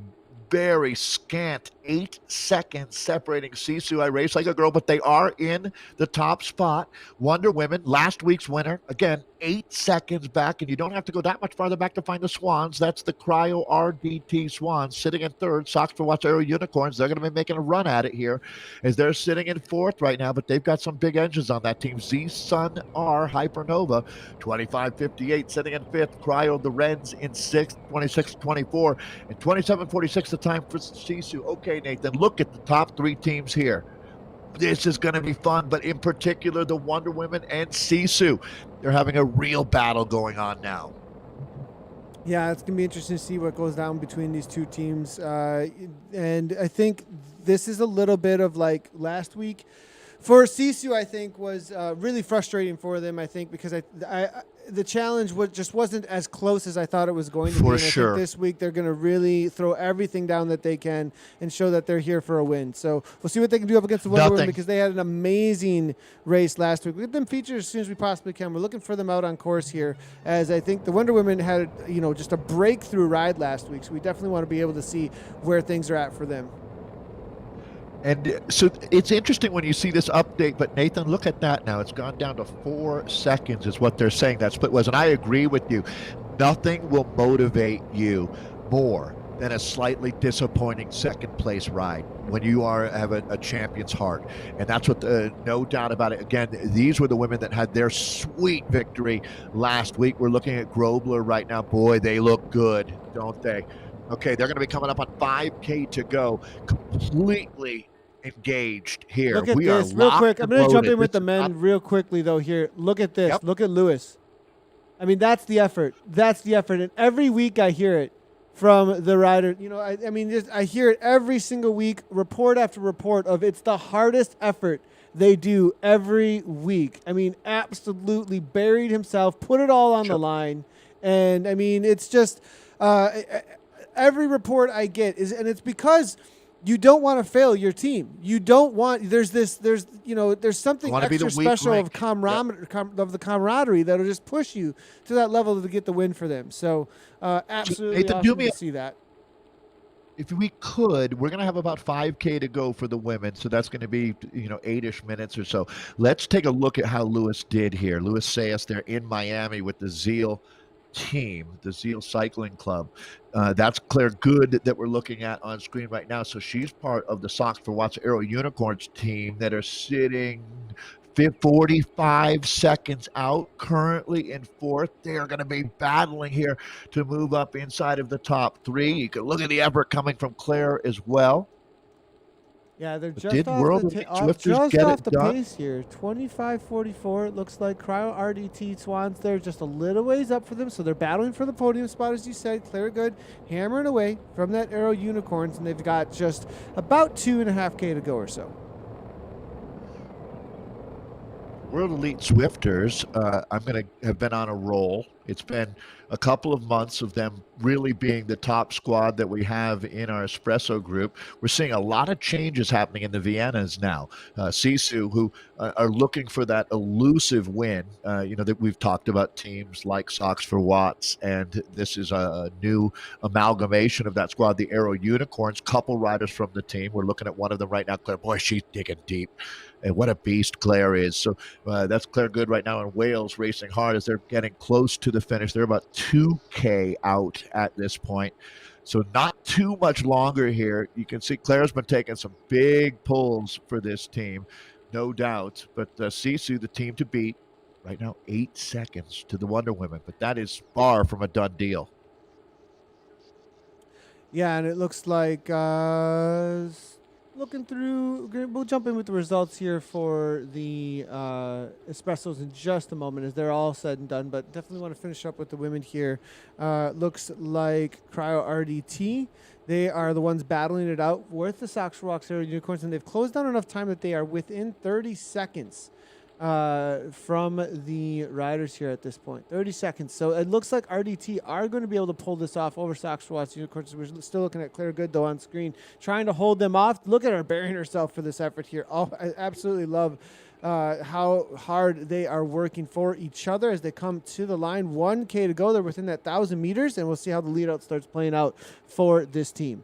Speaker 2: very scant 8 seconds separating Sisu. I race like a girl, but they are in the top spot. Wonder Women, last week's winner, again, 8 seconds back, and you don't have to go that much farther back to find the Swans. That's the Cryo RDT Swans sitting in third. Sox for Watts Aero Unicorns, they're going to be making a run at it here as they're sitting in fourth right now, but they've got some big engines on that team. Z Sun R Hypernova, 25.58, sitting in fifth. Cryo the Reds in sixth, 26.24, and 27.46 the time for Sisu. Okay, Nathan, look at the top three teams here. This is going to be fun, but in particular, the Wonder Women and Sisu. They're having a real battle going on now.
Speaker 1: Yeah, it's going to be interesting to see what goes down between these two teams. And I think this is a little bit of like last week. For Sisu, I think, was really frustrating for them, I think, because the challenge just wasn't as close as I thought it was going to be.
Speaker 2: For
Speaker 1: and
Speaker 2: sure.
Speaker 1: I think this week they're going to really throw everything down that they can and show that they're here for a win. So we'll see what they can do up against the Wonder Women, because they had an amazing race last week. We'll get them featured as soon as we possibly can. We're looking for them out on course here, as I think the Wonder Women had, just a breakthrough ride last week. So we definitely want to be able to see where things are at for them.
Speaker 2: And so it's interesting when you see this update, but Nathan, look at that now. It's gone down to 4 seconds is what they're saying that split was. And I agree with you. Nothing will motivate you more than a slightly disappointing second place ride when you have a champion's heart. And that's what, no doubt about it. Again, these were the women that had their sweet victory last week. We're looking at Grobler right now. Boy, they look good, don't they? Okay, they're going to be coming up on 5K to go, completely engaged here.
Speaker 1: Look at
Speaker 2: we
Speaker 1: this,
Speaker 2: are
Speaker 1: real quick. I'm going to jump in with
Speaker 2: This
Speaker 1: the men real quickly, though, here. Look at this.
Speaker 2: Yep.
Speaker 1: Look at Lewis. I mean, that's the effort. That's the effort. And every week I hear it from the rider. I hear it every single week, report after report of it's the hardest effort they do every week. I mean, absolutely buried himself, put it all on the line. And, I mean, it's just every report I get and it's because you don't want to fail your team. You don't want, there's something extra special of of the camaraderie that'll just push you to that level to get the win for them. So absolutely
Speaker 2: Nathan,
Speaker 1: awesome to see that.
Speaker 2: If we could, we're going to have about 5K to go for the women. So that's going to be, 8-ish minutes or so. Let's take a look at how Lewis did here. Lewis Sayas there in Miami with the Zeal team, the Zeal Cycling Club. That's Claire Goode that we're looking at on screen right now. So she's part of the Sox for Watts Aero Unicorns team that are sitting 45 seconds out, currently in fourth. They are going to be battling here to move up inside of the top three. You can look at the effort coming from Claire as well.
Speaker 1: Yeah, they're
Speaker 2: But
Speaker 1: just off the pace here. 25.44. It looks like Cryo RDT Swans there, just a little ways up for them. So they're battling for the podium spot, as you said. Claire Goode hammering away from that Aero Unicorns, and they've got just about 2.5K to go or so.
Speaker 2: World Elite Zwifters, I'm going to have been on a roll. It's been a couple of months of them really being the top squad that we have in our Espresso group. We're seeing a lot of changes happening in the Viennas now. Sisu, who are looking for that elusive win. That we've talked about teams like Sox for Watts, and this is a new amalgamation of that squad, the Aero Unicorns. Couple riders from the team. We're looking at one of them right now, Claire. Boy, she's digging deep. And what a beast Claire is. So that's Claire Goode right now in Wales, racing hard as they're getting close to the finish. They're about 2K out at this point. So not too much longer here. You can see Claire's been taking some big pulls for this team, no doubt. But Sisu, the team to beat, right now 8 seconds to the Wonder Women. But that is far from a done deal.
Speaker 1: Yeah, and it looks like looking through, we'll jump in with the results here for the Espressos in just a moment as they're all said and done, but definitely want to finish up with the women here. Looks like Cryo RDT, they are the ones battling it out with the Sox for Watts Aero Unicorns, and they've closed down enough time that they are within 30 seconds from the riders here at this point. 30 seconds. So it looks like RDT are going to be able to pull this off over Sox for Watts Unicorns. We're still looking at Claire Goode, though, on screen, trying to hold them off. Look at her burying herself for this effort here. Oh, I absolutely love how hard they are working for each other as they come to the line. 1K to go. They're within that 1,000 meters, and we'll see how the lead out starts playing out for this team.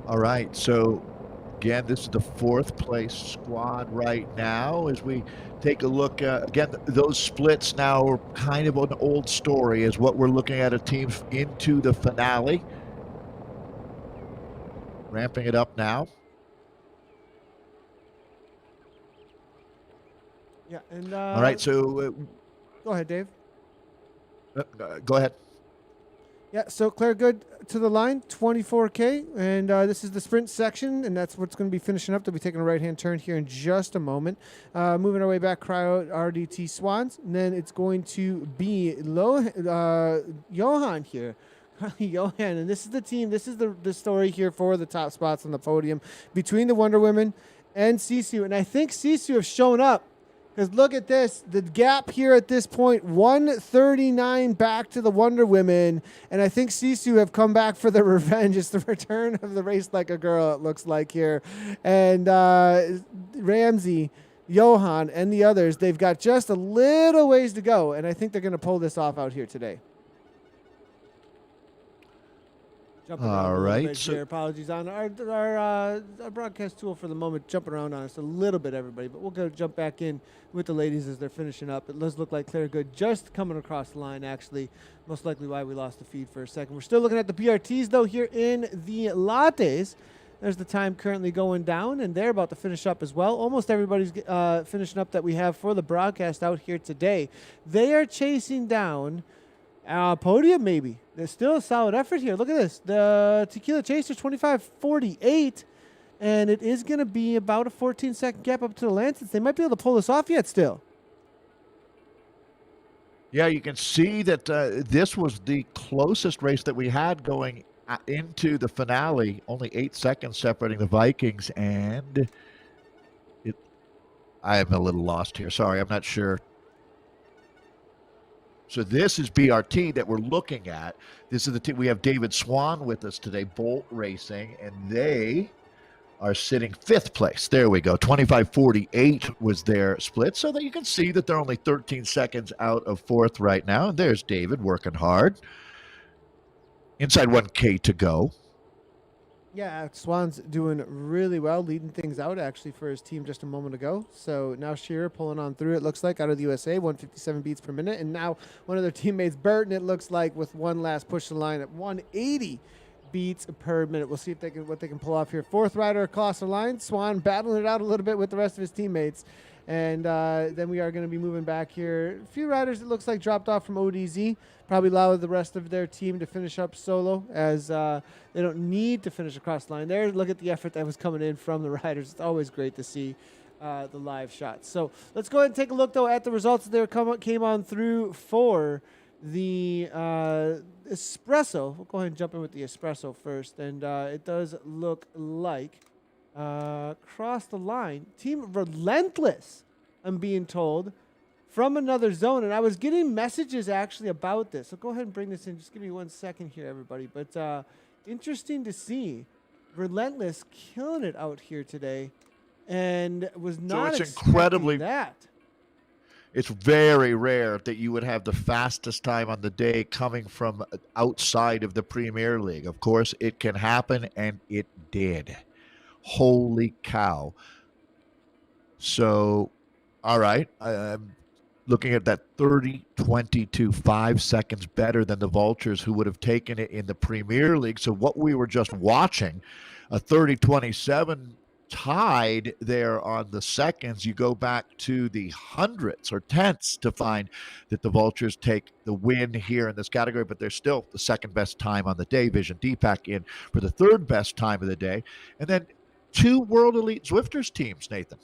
Speaker 2: All right. So again, this is the fourth place squad right now. As we take a look, again, those splits now are kind of an old story as what we're looking at a team into the finale. Ramping it up now.
Speaker 1: Yeah, and
Speaker 2: all right, so
Speaker 1: go ahead, Dave.
Speaker 2: Go ahead.
Speaker 1: Yeah, so Claire Goode to the line, 24K, and this is the sprint section, and that's what's going to be finishing up. They'll be taking a right-hand turn here in just a moment. Moving our way back, Cryo RDT Swans, and then it's going to be Johan here. Johan, and this is the team. This is the story here for the top spots on the podium between the Wonder Women and Sisu, and I think Sisu have shown up. Because look at this, the gap here at this point, 139 back to the Wonder Women. And I think Sisu have come back for their revenge. It's the return of the race like a girl, it looks like here. And Ramsey, Johan, and the others, they've got just a little ways to go. And I think they're going to pull this off out here today. Jumping
Speaker 2: all right.
Speaker 1: So apologies on our broadcast tool for the moment, jumping around on us a little bit, everybody. But we'll go jump back in with the ladies as they're finishing up. It does look like Claire Goode just coming across the line, actually. Most likely why we lost the feed for a second. We're still looking at the BRTs, though, here in the Lattes. There's the time currently going down, and they're about to finish up as well. Almost everybody's finishing up that we have for the broadcast out here today. They are chasing down podium, maybe. There's still a solid effort here. Look at this. The Tequila Chaser 25:48, and it is going to be about a 14-second gap up to the Lancets. They might be able to pull this off yet still.
Speaker 2: Yeah, you can see that this was the closest race that we had going into the finale. Only 8 seconds separating the Vikings, and I am a little lost here. Sorry, I'm not sure. So this is BRT that we're looking at. This is the team. We have David Swan with us today, Bolt Racing, and they are sitting 5th place. There we go. 25:48 was their split, so that you can see that they're only 13 seconds out of 4th right now. And there's David working hard. Inside 1K to go.
Speaker 1: Yeah, Swan's doing really well, leading things out, actually, for his team just a moment ago. So now Shearer pulling on through, it looks like, out of the USA, 157 beats per minute. And now one of their teammates, Burton, it looks like, with one last push to the line at 180 beats per minute. We'll see if what they can pull off here. 4th rider across the line. Swan battling it out a little bit with the rest of his teammates. And then we are going to be moving back here. A few riders, it looks like, dropped off from ODZ. Probably allow the rest of their team to finish up solo, as they don't need to finish across the line there. Look at the effort that was coming in from the riders. It's always great to see the live shots. So let's go ahead and take a look, though, at the results that came on through for the Espresso. We'll go ahead and jump in with the Espresso first. And it does look like across the line, Team Relentless, I'm being told, from another zone. And I was getting messages actually about this. So go ahead and bring this in. Just give me 1 second here, everybody. But interesting to see Relentless killing it out here today, and was not expecting that.
Speaker 2: It's very rare that you would have the fastest time on the day coming from outside of the Premier League. Of course, it can happen, and it did. Holy cow. So, all right. I'm looking at that 30-22, 5 seconds better than the Vultures, who would have taken it in the Premier League. So what we were just watching, a 30-27 tied there on the seconds. You go back to the hundreds or tenths to find that the Vultures take the win here in this category, but they're still the second best time on the day. Vision Deepak in for the third best time of the day. And then 2 World Elite Zwifters teams, Nathan.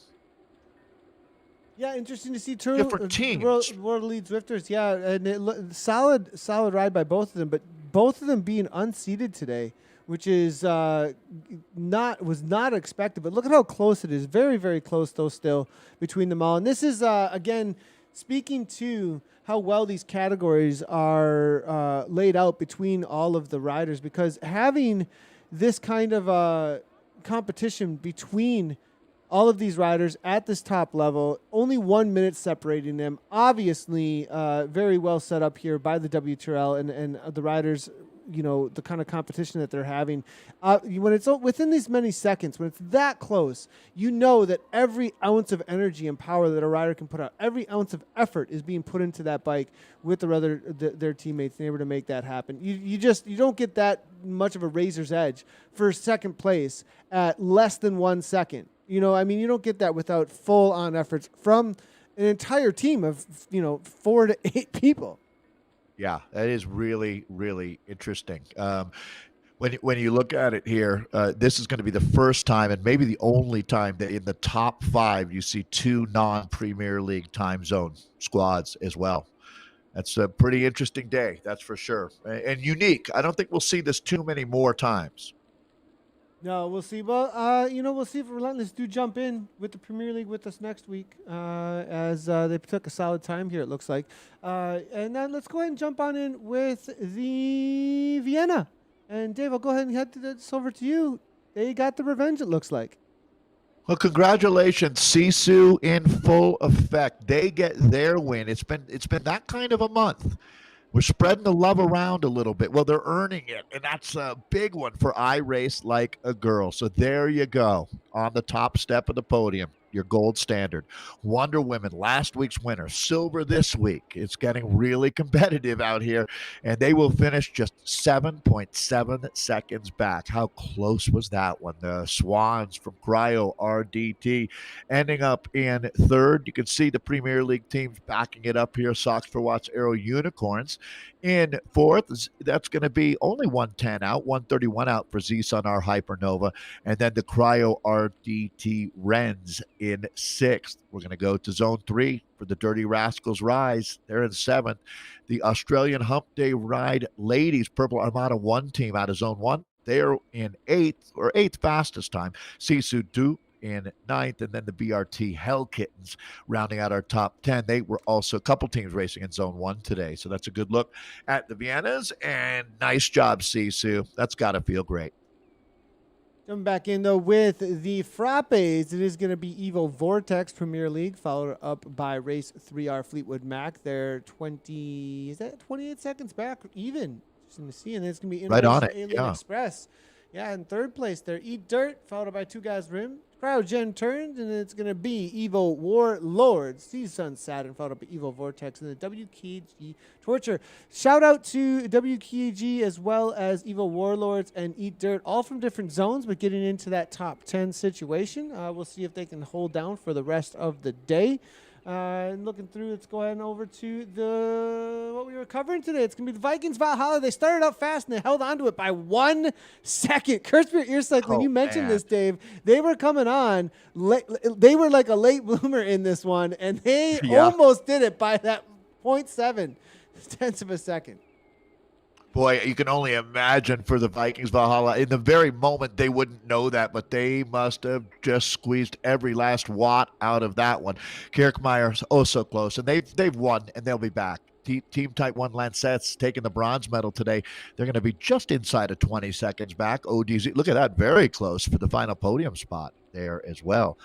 Speaker 1: Yeah, interesting to see two
Speaker 2: different teams.
Speaker 1: World Elite Zwifters. Yeah, and solid ride by both of them, but both of them being unseated today, which is was not expected. But look at how close it is. Very, very close, though, still between them all. And this is again speaking to how well these categories are laid out between all of the riders, because having this kind of competition between all of these riders at this top level, only 1 minute separating them. Obviously, very well set up here by the WTRL and the riders, the kind of competition that they're having. When it's within these many seconds, when it's that close, you know that every ounce of energy and power that a rider can put out, every ounce of effort is being put into that bike with their teammates and able to make that happen. You don't get that much of a razor's edge for second place at less than 1 second. You don't get that without full on efforts from an entire team of 4 to 8 people.
Speaker 2: Yeah, that is really, really interesting. When you look at it here, this is going to be the first time and maybe the only time that in the top 5 you see 2 non-Premier League time zone squads as well. That's a pretty interesting day, that's for sure, and unique. I don't think we'll see this too many more times.
Speaker 1: No, we'll see. Well, we'll see if Relentless do jump in with the Premier League with us next week, as they took a solid time here, it looks like. And then let's go ahead and jump on in with the Vienna. And Dave, I'll go ahead and head this over to you. They got the revenge, it looks like.
Speaker 2: Well, congratulations, Sisu in full effect. They get their win. It's been that kind of a month. We're spreading the love around a little bit. Well, they're earning it, and that's a big one for I Race Like a Girl. So there you go, on the top step of the podium, your gold standard. Wonder Women, last week's winner, silver this week. It's getting really competitive out here, and they will finish just 7.7 seconds back. How close was that one? The Swans from Cryo RDT ending up in third. You can see the Premier League teams backing it up here. Sox for Watts Aero Unicorns in fourth. That's going to be only 110 out, 131 out for Z-Sun R Hypernova, and then the Cryo RDT Wrens in sixth. We're going to go to zone 3 for the Dirty Rascals Rise. They're in seventh. The Australian Hump Day Ride Ladies Purple Armada 1 team out of zone 1. They're in eighth fastest time. Sisu Du in ninth, and then the BRT Hell Kittens rounding out our top 10. They were also a couple teams racing in zone 1 today, so that's a good look at the Viennas, and nice job, Sisu. That's got to feel great.
Speaker 1: Coming back in, though, with the Frappes, it is going to be Evo Vortex Premier League, followed up by Race 3R Fleetwood Mac. They're 28 seconds back, even. Interesting to see. And then it's going to be
Speaker 2: right on it.
Speaker 1: Alien Express. Yeah, in third place there, Eat Dirt, followed by Two Guys Rim. Cryogen turns, and it's going to be Evo Warlords, Season Saturn, followed by Evo Vortex, and the WKG Torture. Shout out to WKG as well as Evo Warlords and Eat Dirt, all from different zones, but getting into that top 10 situation. We'll see if they can hold down for the rest of the day. And looking through, let's go ahead and over to what we were covering today. It's going to be the Vikings Valhalla. They started out fast, and they held on to it by 1 second. Kurtzberg Earcycling, you mentioned this, Dave. They were coming on. They were like a late bloomer in this one, and they almost did it by that 0.7 tenths of a second.
Speaker 2: Boy, you can only imagine for the Vikings Valhalla. In the very moment, they wouldn't know that, but they must have just squeezed every last watt out of that one. Kirkmeyer's so close, and they've won, and they'll be back. Team Type 1 Lancettes taking the bronze medal today. They're going to be just inside of 20 seconds back. ODZ, look at that, very close for the final podium spot there as well.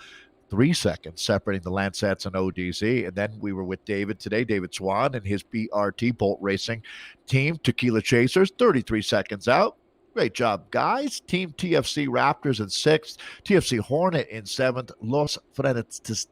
Speaker 2: 3 seconds separating the Lancettes and ODZ. And then we were with David today, David Swan and his BRT Bolt Racing team, Tequila Chasers, 33 seconds out. Great job, guys. Team TFC Raptors in 6th, TFC Hornet in 7th, Los Freneticos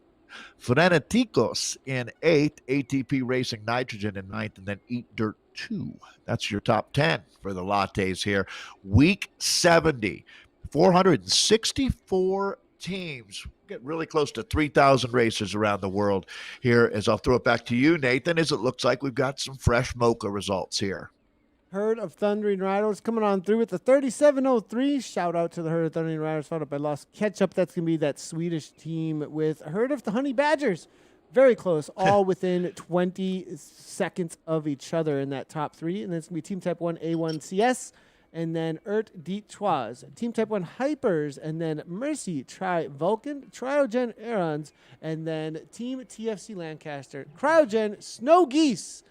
Speaker 2: in 8th, ATP Racing Nitrogen in 9th, and then Eat Dirt 2. That's your top 10 for the lattes here. Week 70, 464 teams. Get really close to 3,000 racers around the world here. As I'll throw it back to you, Nathan, as it looks like we've got some fresh Mocha results here.
Speaker 1: Herd of Thundering Riders coming on through with the 3703. Shout out to the Herd of Thundering Riders, followed by Lost Ketchup. That's going to be that Swedish team with Herd of the Honey Badgers. Very close, all within 20 seconds of each other in that top 3. And then it's going to be Team Type 1 A1CS, and then Ert Detrois, Team Type 1 Hypers, and then Mercy Tri Vulcan, Cryogen Aerons, and then Team TFC Lancaster, Cryogen Snow Geese,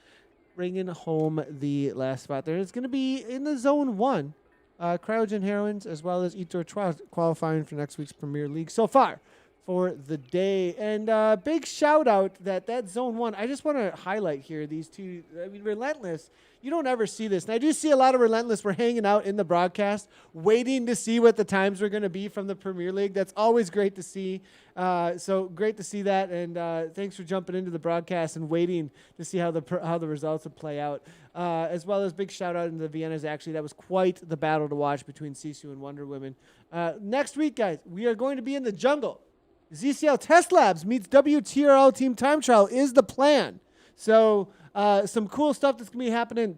Speaker 1: bringing home the last spot there. It's going to be in the Zone 1, Cryogen Heroines, as well as Eat Dirt qualifying for next week's Premier League. So far, for the day. And big shout out that zone 1. I just want to highlight here these two. I mean, Relentless. You don't ever see this. And I do see a lot of Relentless. We're hanging out in the broadcast, waiting to see what the times were going to be from the Premier League. That's always great to see. So great to see that. And thanks for jumping into the broadcast and waiting to see how the results would play out. As well as big shout out into the Viennas. Actually, that was quite the battle to watch between Sisu and Wonder Women. Next week, guys, we are going to be in the jungle. ZCL Test Labs meets WTRL Team Time Trial is the plan. So some cool stuff that's going to be happening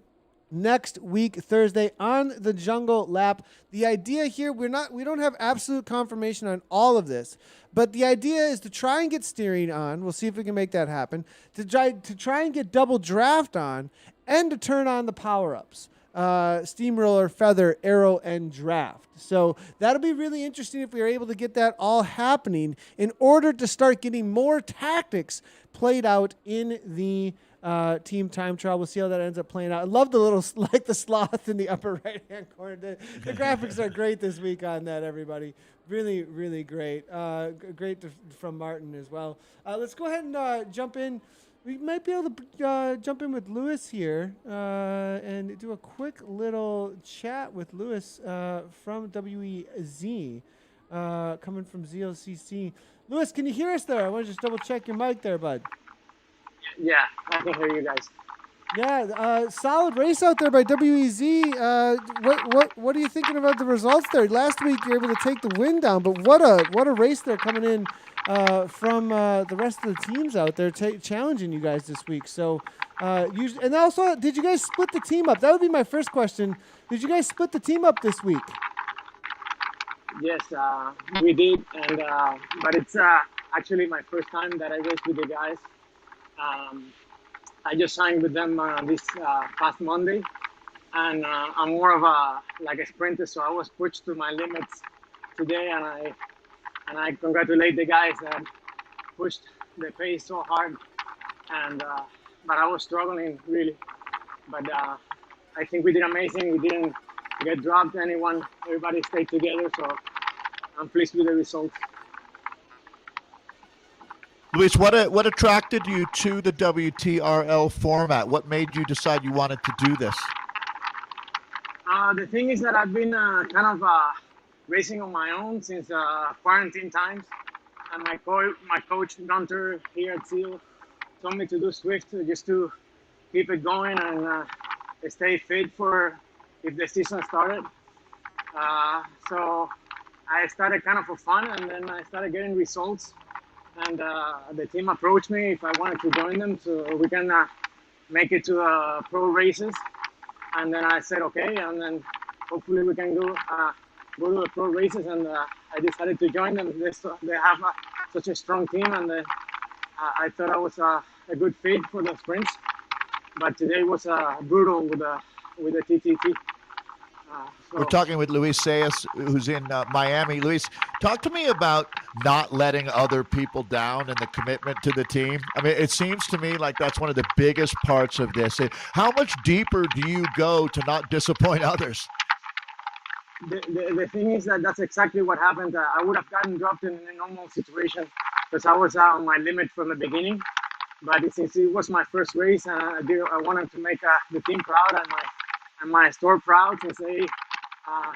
Speaker 1: next week, Thursday, on the Jungle Lap. The idea here, we don't have absolute confirmation on all of this, but the idea is to try and get steering on. We'll see if we can make that happen. To try and get double draft on, and to turn on the power-ups. Steamroller, Feather, Arrow, and Draft. So that'll be really interesting if we are able to get that all happening in order to start getting more tactics played out in the team time trial. We'll see how that ends up playing out. I love the little, like the sloth in the upper right-hand corner. The graphics are great this week on that, everybody. Really, really great. Great from Martin as well. Let's go ahead and jump in. We might be able to jump in with Lewis here and do a quick little chat with Lewis from WEZ, coming from ZLCC. Lewis, can you hear us there? I want to just double check your mic there, bud.
Speaker 3: Yeah, I can hear you guys.
Speaker 1: Yeah, solid race out there by WEZ. What are you thinking about the results there? Last week you were able to take the win down, but what a race there coming in from the rest of the teams out there challenging you guys this week. So, and also, did you guys split the team up? That would be my first question. Did you guys split the team up this week?
Speaker 3: Yes, we did, and but it's actually my first time that I raced with the guys. I just signed with them this past Monday, and I'm more of a sprinter, so I was pushed to my limits today, and I congratulate the guys that pushed the pace so hard, and but I was struggling really, but I think we did amazing. We didn't get dropped anyone. Everybody stayed together, so I'm pleased with the results.
Speaker 2: Luis, what attracted you to the WTRL format? What made you decide you wanted to do this?
Speaker 3: The thing is that I've been racing on my own since quarantine times, and my coach Gunter here at Seal told me to do Swift just to keep it going and stay fit for if the season started. So I started kind of for fun, and then I started getting results. And the team approached me if I wanted to join them so we can make it to pro races. And then I said, okay, and then hopefully we can go to the pro races. And I decided to join them. They have such a strong team, and I thought I was a good fit for the sprints. But today was brutal with the TTT.
Speaker 2: We're talking with Luis Sayas, who's in Miami. Luis, talk to me about not letting other people down and the commitment to the team. I mean, it seems to me like that's one of the biggest parts of this. How much deeper do you go to not disappoint others?
Speaker 3: The thing is that's exactly what happened. I would have gotten dropped in a normal situation because I was on my limit from the beginning. But since it was my first race, I wanted to make the team proud and my store proud since they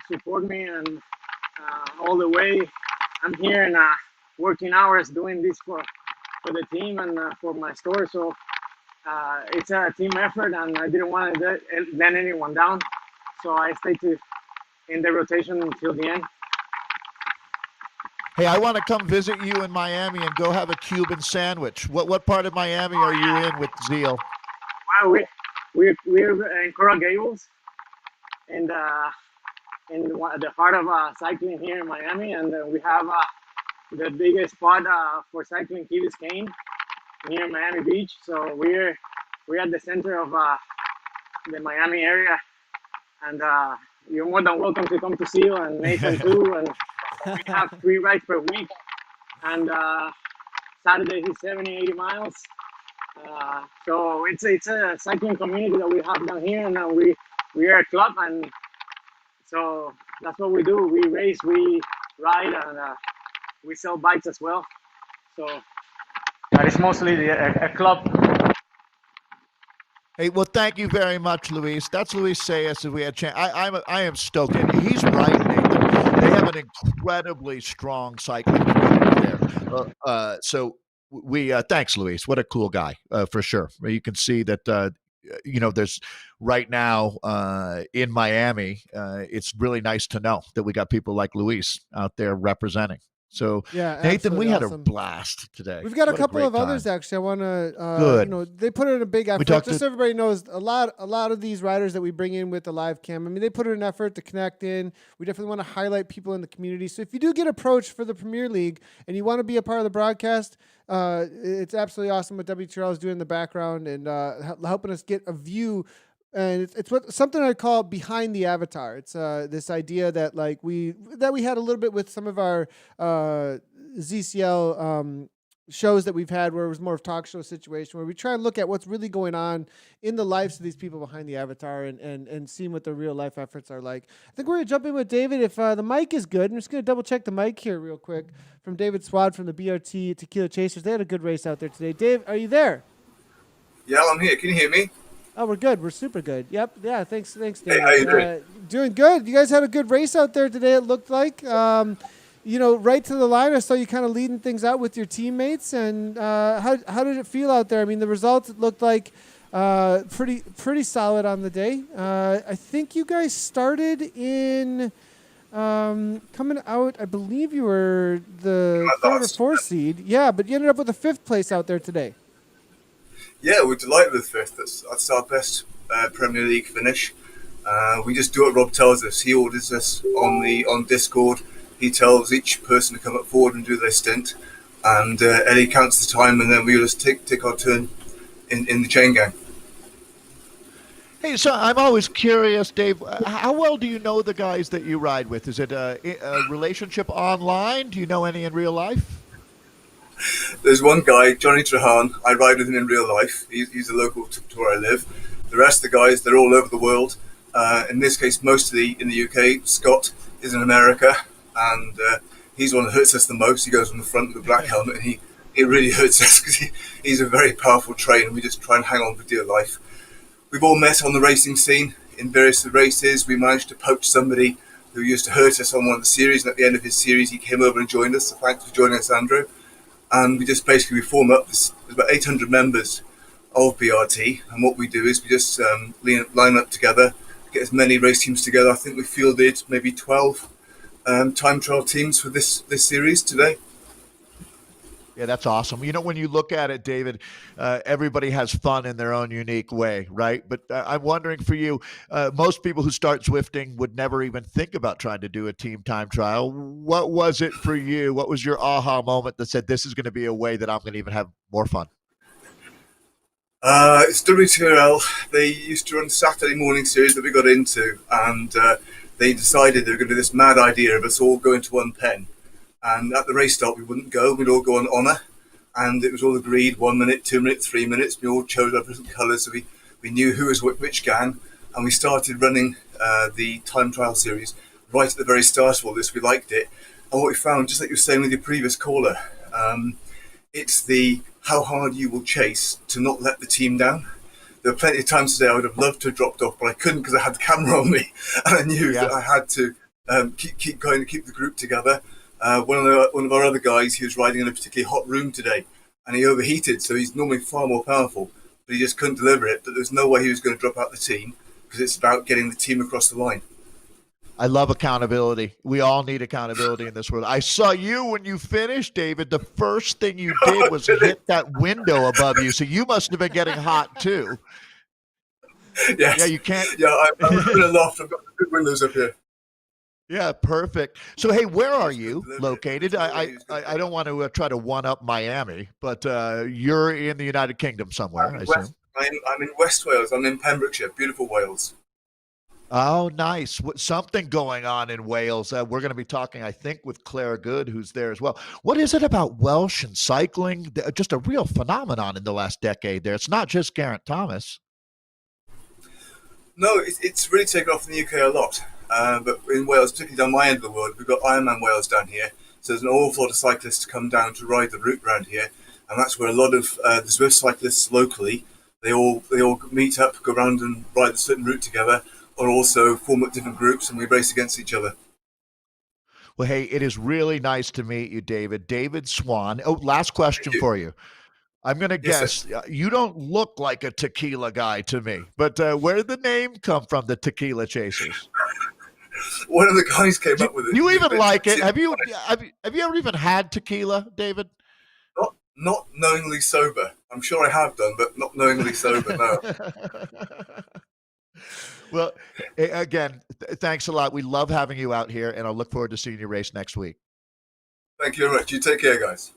Speaker 3: support me and all the way. I'm here and working hours doing this for the team and for my store. So it's a team effort, and I didn't want to let anyone down. So I stayed in the rotation until the end.
Speaker 2: Hey, I want to come visit you in Miami and go have a Cuban sandwich. What part of Miami are you in with Zeal?
Speaker 3: Well, we're in Coral Gables, in the heart of cycling here in Miami, and we have the biggest spot for cycling Key Biscayne near Miami Beach. So we're at the center of the Miami area, and you're more than welcome to come to Seal and Nathan too. And we have 3 rides per week, and Saturday is 70-80 miles. So it's a cycling community that we have down here, and we are a club, and so that's what we do. We race, we ride, and we sell bikes as well. So that is mostly a club.
Speaker 2: Hey, well, thank you very much, Luis. That's Luis Sayas. If we had chance, I am stoked, and he's right, Nathan. They have an incredibly strong cycling community there. So we thanks, Luis. What a cool guy, for sure. You can see that. There's right now in Miami. It's really nice to know that we got people like Luis out there representing. So,
Speaker 1: Yeah,
Speaker 2: Nathan, we
Speaker 1: absolutely
Speaker 2: had
Speaker 1: awesome.
Speaker 2: a blast today.
Speaker 1: We've got a
Speaker 2: What
Speaker 1: couple
Speaker 2: great
Speaker 1: of others
Speaker 2: time.
Speaker 1: actually. I want to,
Speaker 2: Good.
Speaker 1: they put in a big effort.
Speaker 2: talked
Speaker 1: Just
Speaker 2: to-
Speaker 1: so everybody knows, a lot of these riders that we bring in with the live cam. I mean, they put in an effort to connect in. We definitely want to highlight people in the community. So if you do get approached for the Premier League and you want to be a part of the broadcast, it's absolutely awesome what WTRL is doing in the background and helping us get a view. And it's something I call behind the avatar. It's this idea that we had a little bit with some of our ZCL shows that we've had where it was more of a talk show situation where we try and look at what's really going on in the lives of these people behind the avatar and seeing what their real life efforts are like. I think we're going to jump in with David if the mic is good. I'm just going to double check the mic here real quick from David Swan from the BRT Tequila Chasers. They had a good race out there today. Dave, are you there?
Speaker 4: Yeah, I'm here. Can you hear me?
Speaker 1: Oh, we're good. We're super good. Yep. Yeah. Thanks, David.
Speaker 4: Hey, how you doing?
Speaker 1: Doing good. You guys had a good race out there today. It looked like, right to the line. I saw you kind of leading things out with your teammates. And how did it feel out there? I mean, the results looked like pretty solid on the day. I think you guys started in coming out. I believe you were the third or fourth seed. Yeah, but you ended up with a fifth place out there today.
Speaker 4: Yeah, we're delighted with fifth. That's our best Premier League finish. We just do what Rob tells us. He orders us on Discord. He tells each person to come up forward and do their stint, and Eddie counts the time, and then we just take our turn in the chain gang.
Speaker 2: Hey, so I'm always curious, Dave. How well do you know the guys that you ride with? Is it a relationship online? Do you know any in real life?
Speaker 4: There's one guy, Johnny Trahan. I ride with him in real life. He's a local to where I live. The rest of the guys, they're all over the world. In this case, mostly in the UK. Scott is in America, and he's the one that hurts us the most. He goes on the front with a black helmet, and he really hurts us because he's a very powerful trainer. We just try and hang on for dear life. We've all met on the racing scene in various races. We managed to poach somebody who used to hurt us on one of the series, and at the end of his series, he came over and joined us. So thanks for joining us, Andrew. And we just basically form up. There's about 800 members of BRT, and what we do is we just line up together, get as many race teams together. I think we fielded maybe 12 time trial teams for this series today.
Speaker 2: Yeah, that's awesome. When you look at it, David, everybody has fun in their own unique way, right? But I'm wondering for you, most people who start Zwifting would never even think about trying to do a team time trial. What was it for you? What was your aha moment that said this is going to be a way that I'm going to even have more fun?
Speaker 4: It's WTRL. They used to run Saturday morning series that we got into, and they decided they were going to do this mad idea of us all going to one pen. And at the race start, we wouldn't go. We'd all go on honour. And it was all agreed, 1 minute, 2 minutes, 3 minutes. We all chose our different colours, so we knew who was which gang. And we started running the time trial series right at the very start of all this. We liked it. And what we found, just like you were saying with your previous caller, it's the how hard you will chase to not let the team down. There were plenty of times today I would have loved to have dropped off, but I couldn't because I had the camera on me. And I knew that I had to keep going to keep the group together. One of our other guys, he was riding in a particularly hot room today, and he overheated, so he's normally far more powerful, but he just couldn't deliver it. But there's no way he was going to drop out the team because it's about getting the team across the line.
Speaker 2: I love accountability. We all need accountability in this world. I saw you when you finished, David. The first thing you did was hit that window above you, so you must have been getting hot too.
Speaker 4: Yes.
Speaker 2: Yeah, you can't.
Speaker 4: Yeah, I'm in a loft. I've got good windows up here.
Speaker 2: Yeah, perfect. So, hey, where are you located? I don't want to try to one-up Miami, but you're in the United Kingdom somewhere, I assume.
Speaker 4: I'm in West Wales. I'm in Pembrokeshire, beautiful Wales.
Speaker 2: Oh, nice. Something going on in Wales. We're going to be talking, I think, with Goode, who's there as well. What is it about Welsh and cycling? Just a real phenomenon in the last decade there. It's not just Geraint Thomas.
Speaker 4: No, it's really taken off in the UK a lot. But in Wales, particularly down my end of the world, we've got Ironman Wales down here. So there's an awful lot of cyclists come down to ride the route around here, and that's where a lot of the Zwift cyclists locally, they all meet up, go around and ride a certain route together, or also form up different groups and we race against each other.
Speaker 2: Well, hey, it is really nice to meet you, David. David Swan. Oh, last question for you. I'm going to
Speaker 4: Yes,
Speaker 2: guess you don't look like a tequila guy to me, but where did the name come from, the Tequila Chasers?
Speaker 4: One of the guys came up with it.
Speaker 2: You even like it? Have you ever even had tequila, David?
Speaker 4: Not knowingly sober. I'm sure I have done, but not knowingly sober, no.
Speaker 2: Well, again, thanks a lot. We love having you out here, and I'll look forward to seeing you race next week.
Speaker 4: Thank you very much. You take care, guys.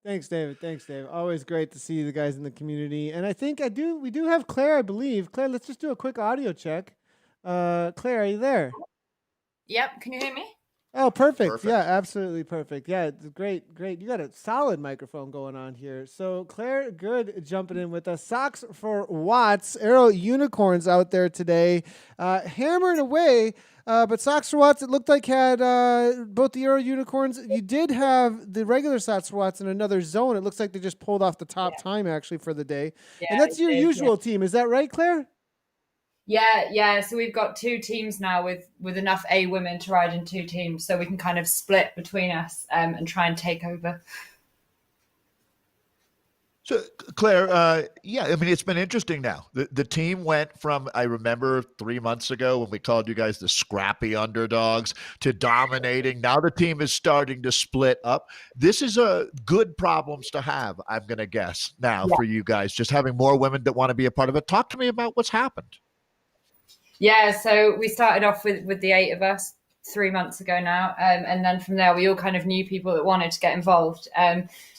Speaker 1: Thanks, David. Thanks, Dave. Always great to see the guys in the community. And I think we do have Claire, I believe. Claire, let's just do a quick audio check. Claire, are you there?
Speaker 5: Yep. Can you hear me?
Speaker 1: Oh, perfect. Yeah, absolutely perfect. Yeah, great. You got a solid microphone going on here. So Claire Goode jumping in with us. Socks for Watts, Aero Unicorns out there today, hammering away. But Socks for Watts, it looked like had both the Aero Unicorns. You did have the regular Socks for Watts in another zone. It looks like they just pulled off the top time actually for the day.
Speaker 5: Yeah,
Speaker 1: and that's your usual team. Is that right, Claire?
Speaker 5: Yeah. So we've got two teams now with enough A women to ride in two teams, so we can kind of split between us and try and take over.
Speaker 2: So, Claire, yeah, I mean, it's been interesting now. The team went from, I remember 3 months ago when we called you guys the scrappy underdogs to dominating. Now the team is starting to split up. This is a good problems to have, I'm going to guess, now for you guys, just having more women that want to be a part of it. Talk to me about what's happened.
Speaker 5: Yeah, so we started off with the 8 of us 3 months ago now. And then from there, we all kind of knew people that wanted to get involved.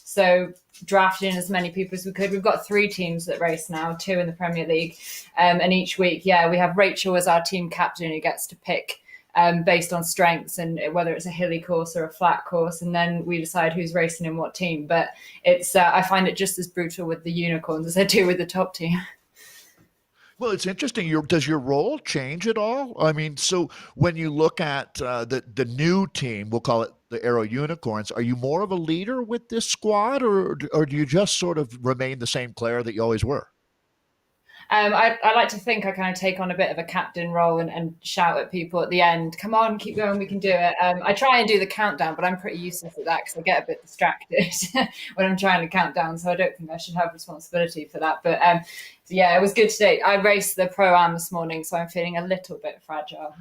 Speaker 5: So drafted in as many people as we could. We've got 3 teams that race now, 2 in the Premier League. And each week, we have Rachel as our team captain who gets to pick based on strengths and whether it's a hilly course or a flat course. And then we decide who's racing in what team. But it's I find it just as brutal with the unicorns as I do with the top team.
Speaker 2: Well, it's interesting. Does your role change at all? I mean, so when you look at the new team, we'll call it the Aero Unicorns, are you more of a leader with this squad, or do you just sort of remain the same Claire that you always were?
Speaker 5: I like to think I kind of take on a bit of a captain role and shout at people at the end, come on, keep going, we can do it. I try and do the countdown, but I'm pretty useless at that because I get a bit distracted when I'm trying to count down. So I don't think I should have responsibility for that. But it was good today. I raced the Pro-Am this morning, so I'm feeling a little bit fragile.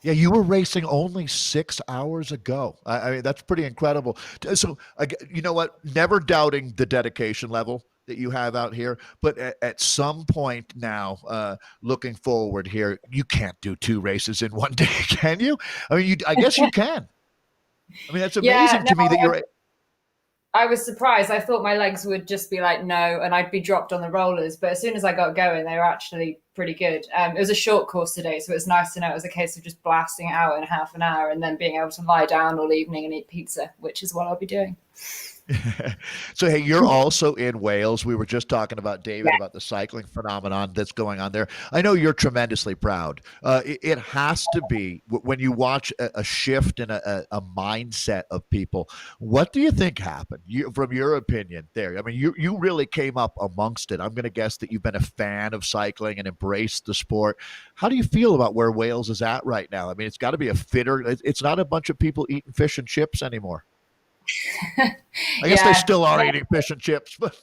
Speaker 2: Yeah, you were racing only 6 hours ago. I mean, that's pretty incredible. So, you know what? Never doubting the dedication level that you have out here, but at some point now, looking forward here, you can't do 2 races in one day, can you? I mean, I guess you can. I mean, that's amazing to me that you're.
Speaker 5: I was surprised. I thought my legs would just be like, no, and I'd be dropped on the rollers. But as soon as I got going, they were actually pretty good. It was a short course today, so it was nice to know it was a case of just blasting it out in half an hour and then being able to lie down all evening and eat pizza, which is what I'll be doing.
Speaker 2: So, hey, you're also in Wales. We were just talking about, David, about the cycling phenomenon that's going on there. I know you're tremendously proud. It has to be when you watch a shift in a mindset of people. What do you think happened from your opinion there? I mean, you really came up amongst it. I'm going to guess that you've been a fan of cycling and embraced the sport. How do you feel about where Wales is at right now? I mean, it's got to be a fitter. It's not a bunch of people eating fish and chips anymore. I guess they still are eating fish and chips, but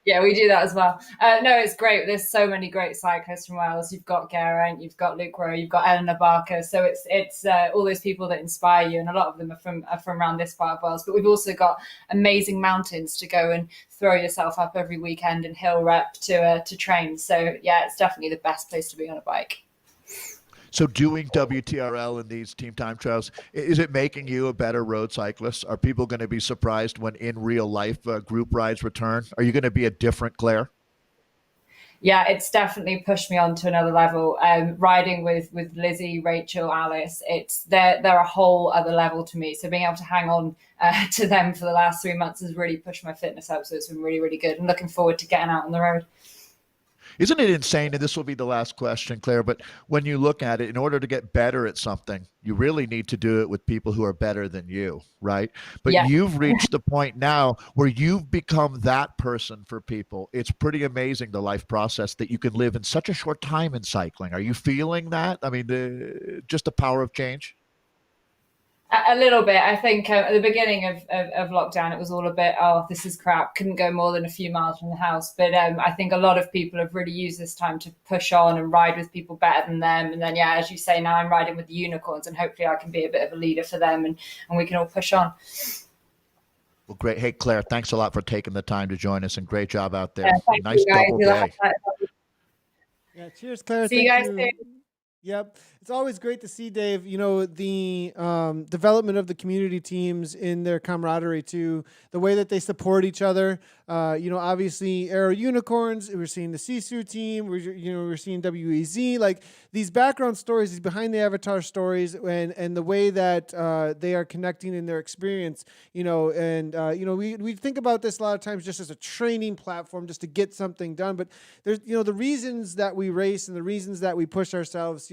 Speaker 5: yeah, we do that as well. No, it's great. There's so many great cyclists from Wales. You've got Guerra, you've got Luke Rowe, you've got Eleanor Barker. So it's all those people that inspire you, and a lot of them are from around this part of Wales. But we've also got amazing mountains to go and throw yourself up every weekend and hill rep to train. So yeah, it's definitely the best place to be on a bike.
Speaker 2: So doing WTRL in these team time trials, is it making you a better road cyclist? Are people going to be surprised when in real life group rides return? Are you going to be a different Claire?
Speaker 5: Yeah, it's definitely pushed me on to another level. Riding with Lizzie, Rachel, Alice, they're a whole other level to me. So being able to hang on to them for the last 3 months has really pushed my fitness up. So it's been really, really good. I'm looking forward to getting out on the road.
Speaker 2: Isn't it insane? And this will be the last question, Claire, but when you look at it, in order to get better at something, you really need to do it with people who are better than you, right? But
Speaker 5: Yeah.
Speaker 2: you've reached the point now where you've become that person for people. It's pretty amazing, the life process that you can live in such a short time in cycling. Are you feeling that? I mean, just the power of change?
Speaker 5: A little bit. I think at the beginning of lockdown, it was all a bit, oh, this is crap. Couldn't go more than a few miles from the house. But I think a lot of people have really used this time to push on and ride with people better than them. And then, yeah, as you say, now I'm riding with the unicorns, and hopefully I can be a bit of a leader for them, and we can all push on.
Speaker 2: Well, great. Hey, Claire, thanks a lot for taking the time to join us, and great job out there.
Speaker 5: Thank
Speaker 2: Nice
Speaker 5: you guys.
Speaker 2: double day.
Speaker 1: Yeah, cheers, Claire.
Speaker 5: See you guys soon.
Speaker 1: Yep. It's always great to see, Dave, the development of the community teams in their camaraderie too, the way that they support each other. Obviously Aero Unicorns, we're seeing the Sisu team, we're seeing WEZ, like these background stories, these behind the avatar stories, and the way that they are connecting in their experience, we think about this a lot of times just as a training platform just to get something done. But there's, the reasons that we race and the reasons that we push ourselves,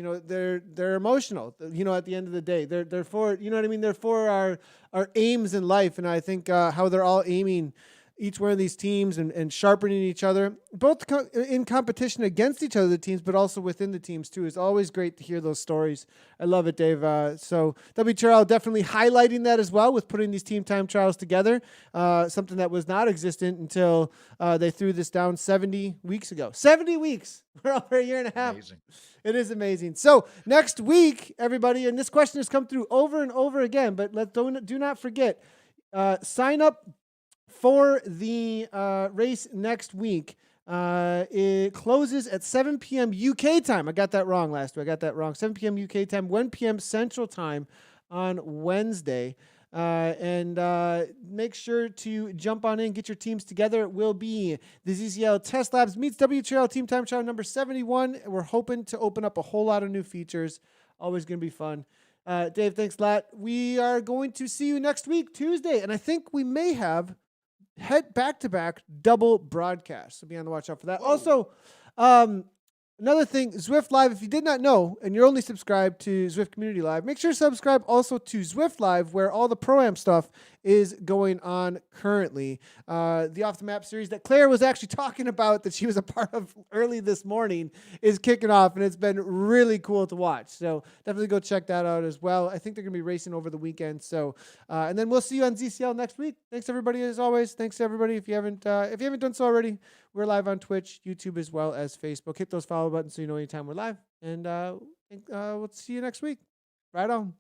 Speaker 1: they're emotional, at the end of the day. They're for, they're for our aims in life. And I think how they're all aiming each one of these teams and sharpening each other, both in competition against each other, the teams, but also within the teams too. It's always great to hear those stories. I love it, Dave. So WTRL definitely highlighting that as well with putting these team time trials together, something that was not existent until they threw this down 70 weeks ago. 70 weeks. We're over a year and a half.
Speaker 2: Amazing.
Speaker 1: It is amazing. So next week, everybody, and this question has come through over and over again, but do not forget, sign up for the race next week. It closes at 7 p.m. UK time. I got that wrong last week. I got that wrong. 7 p.m. UK time, 1 p.m. Central time on Wednesday. Make sure to jump on in, get your teams together. It will be the ZCL Test Labs meets WTRL Team Time Trial number 71. We're hoping to open up a whole lot of new features. Always going to be fun. Dave, thanks a lot. We are going to see you next week, Tuesday, and I think we may have back-to-back double broadcasts. So be on the watch out for that.
Speaker 2: Whoa.
Speaker 1: Also, another thing, Zwift Live, if you did not know, and you're only subscribed to Zwift Community Live, make sure to subscribe also to Zwift Live, where all the Pro-Am stuff is going on currently. The Off the Map series that Claire was actually talking about that she was a part of early this morning is kicking off, and it's been really cool to watch. So definitely go check that out as well. I think they're going to be racing over the weekend. So, and then we'll see you on ZCL next week. Thanks everybody as always. Thanks to everybody. If you haven't done so already, we're live on Twitch, YouTube, as well as Facebook. Hit those follow buttons so you know anytime we're live. And we'll see you next week. Right on.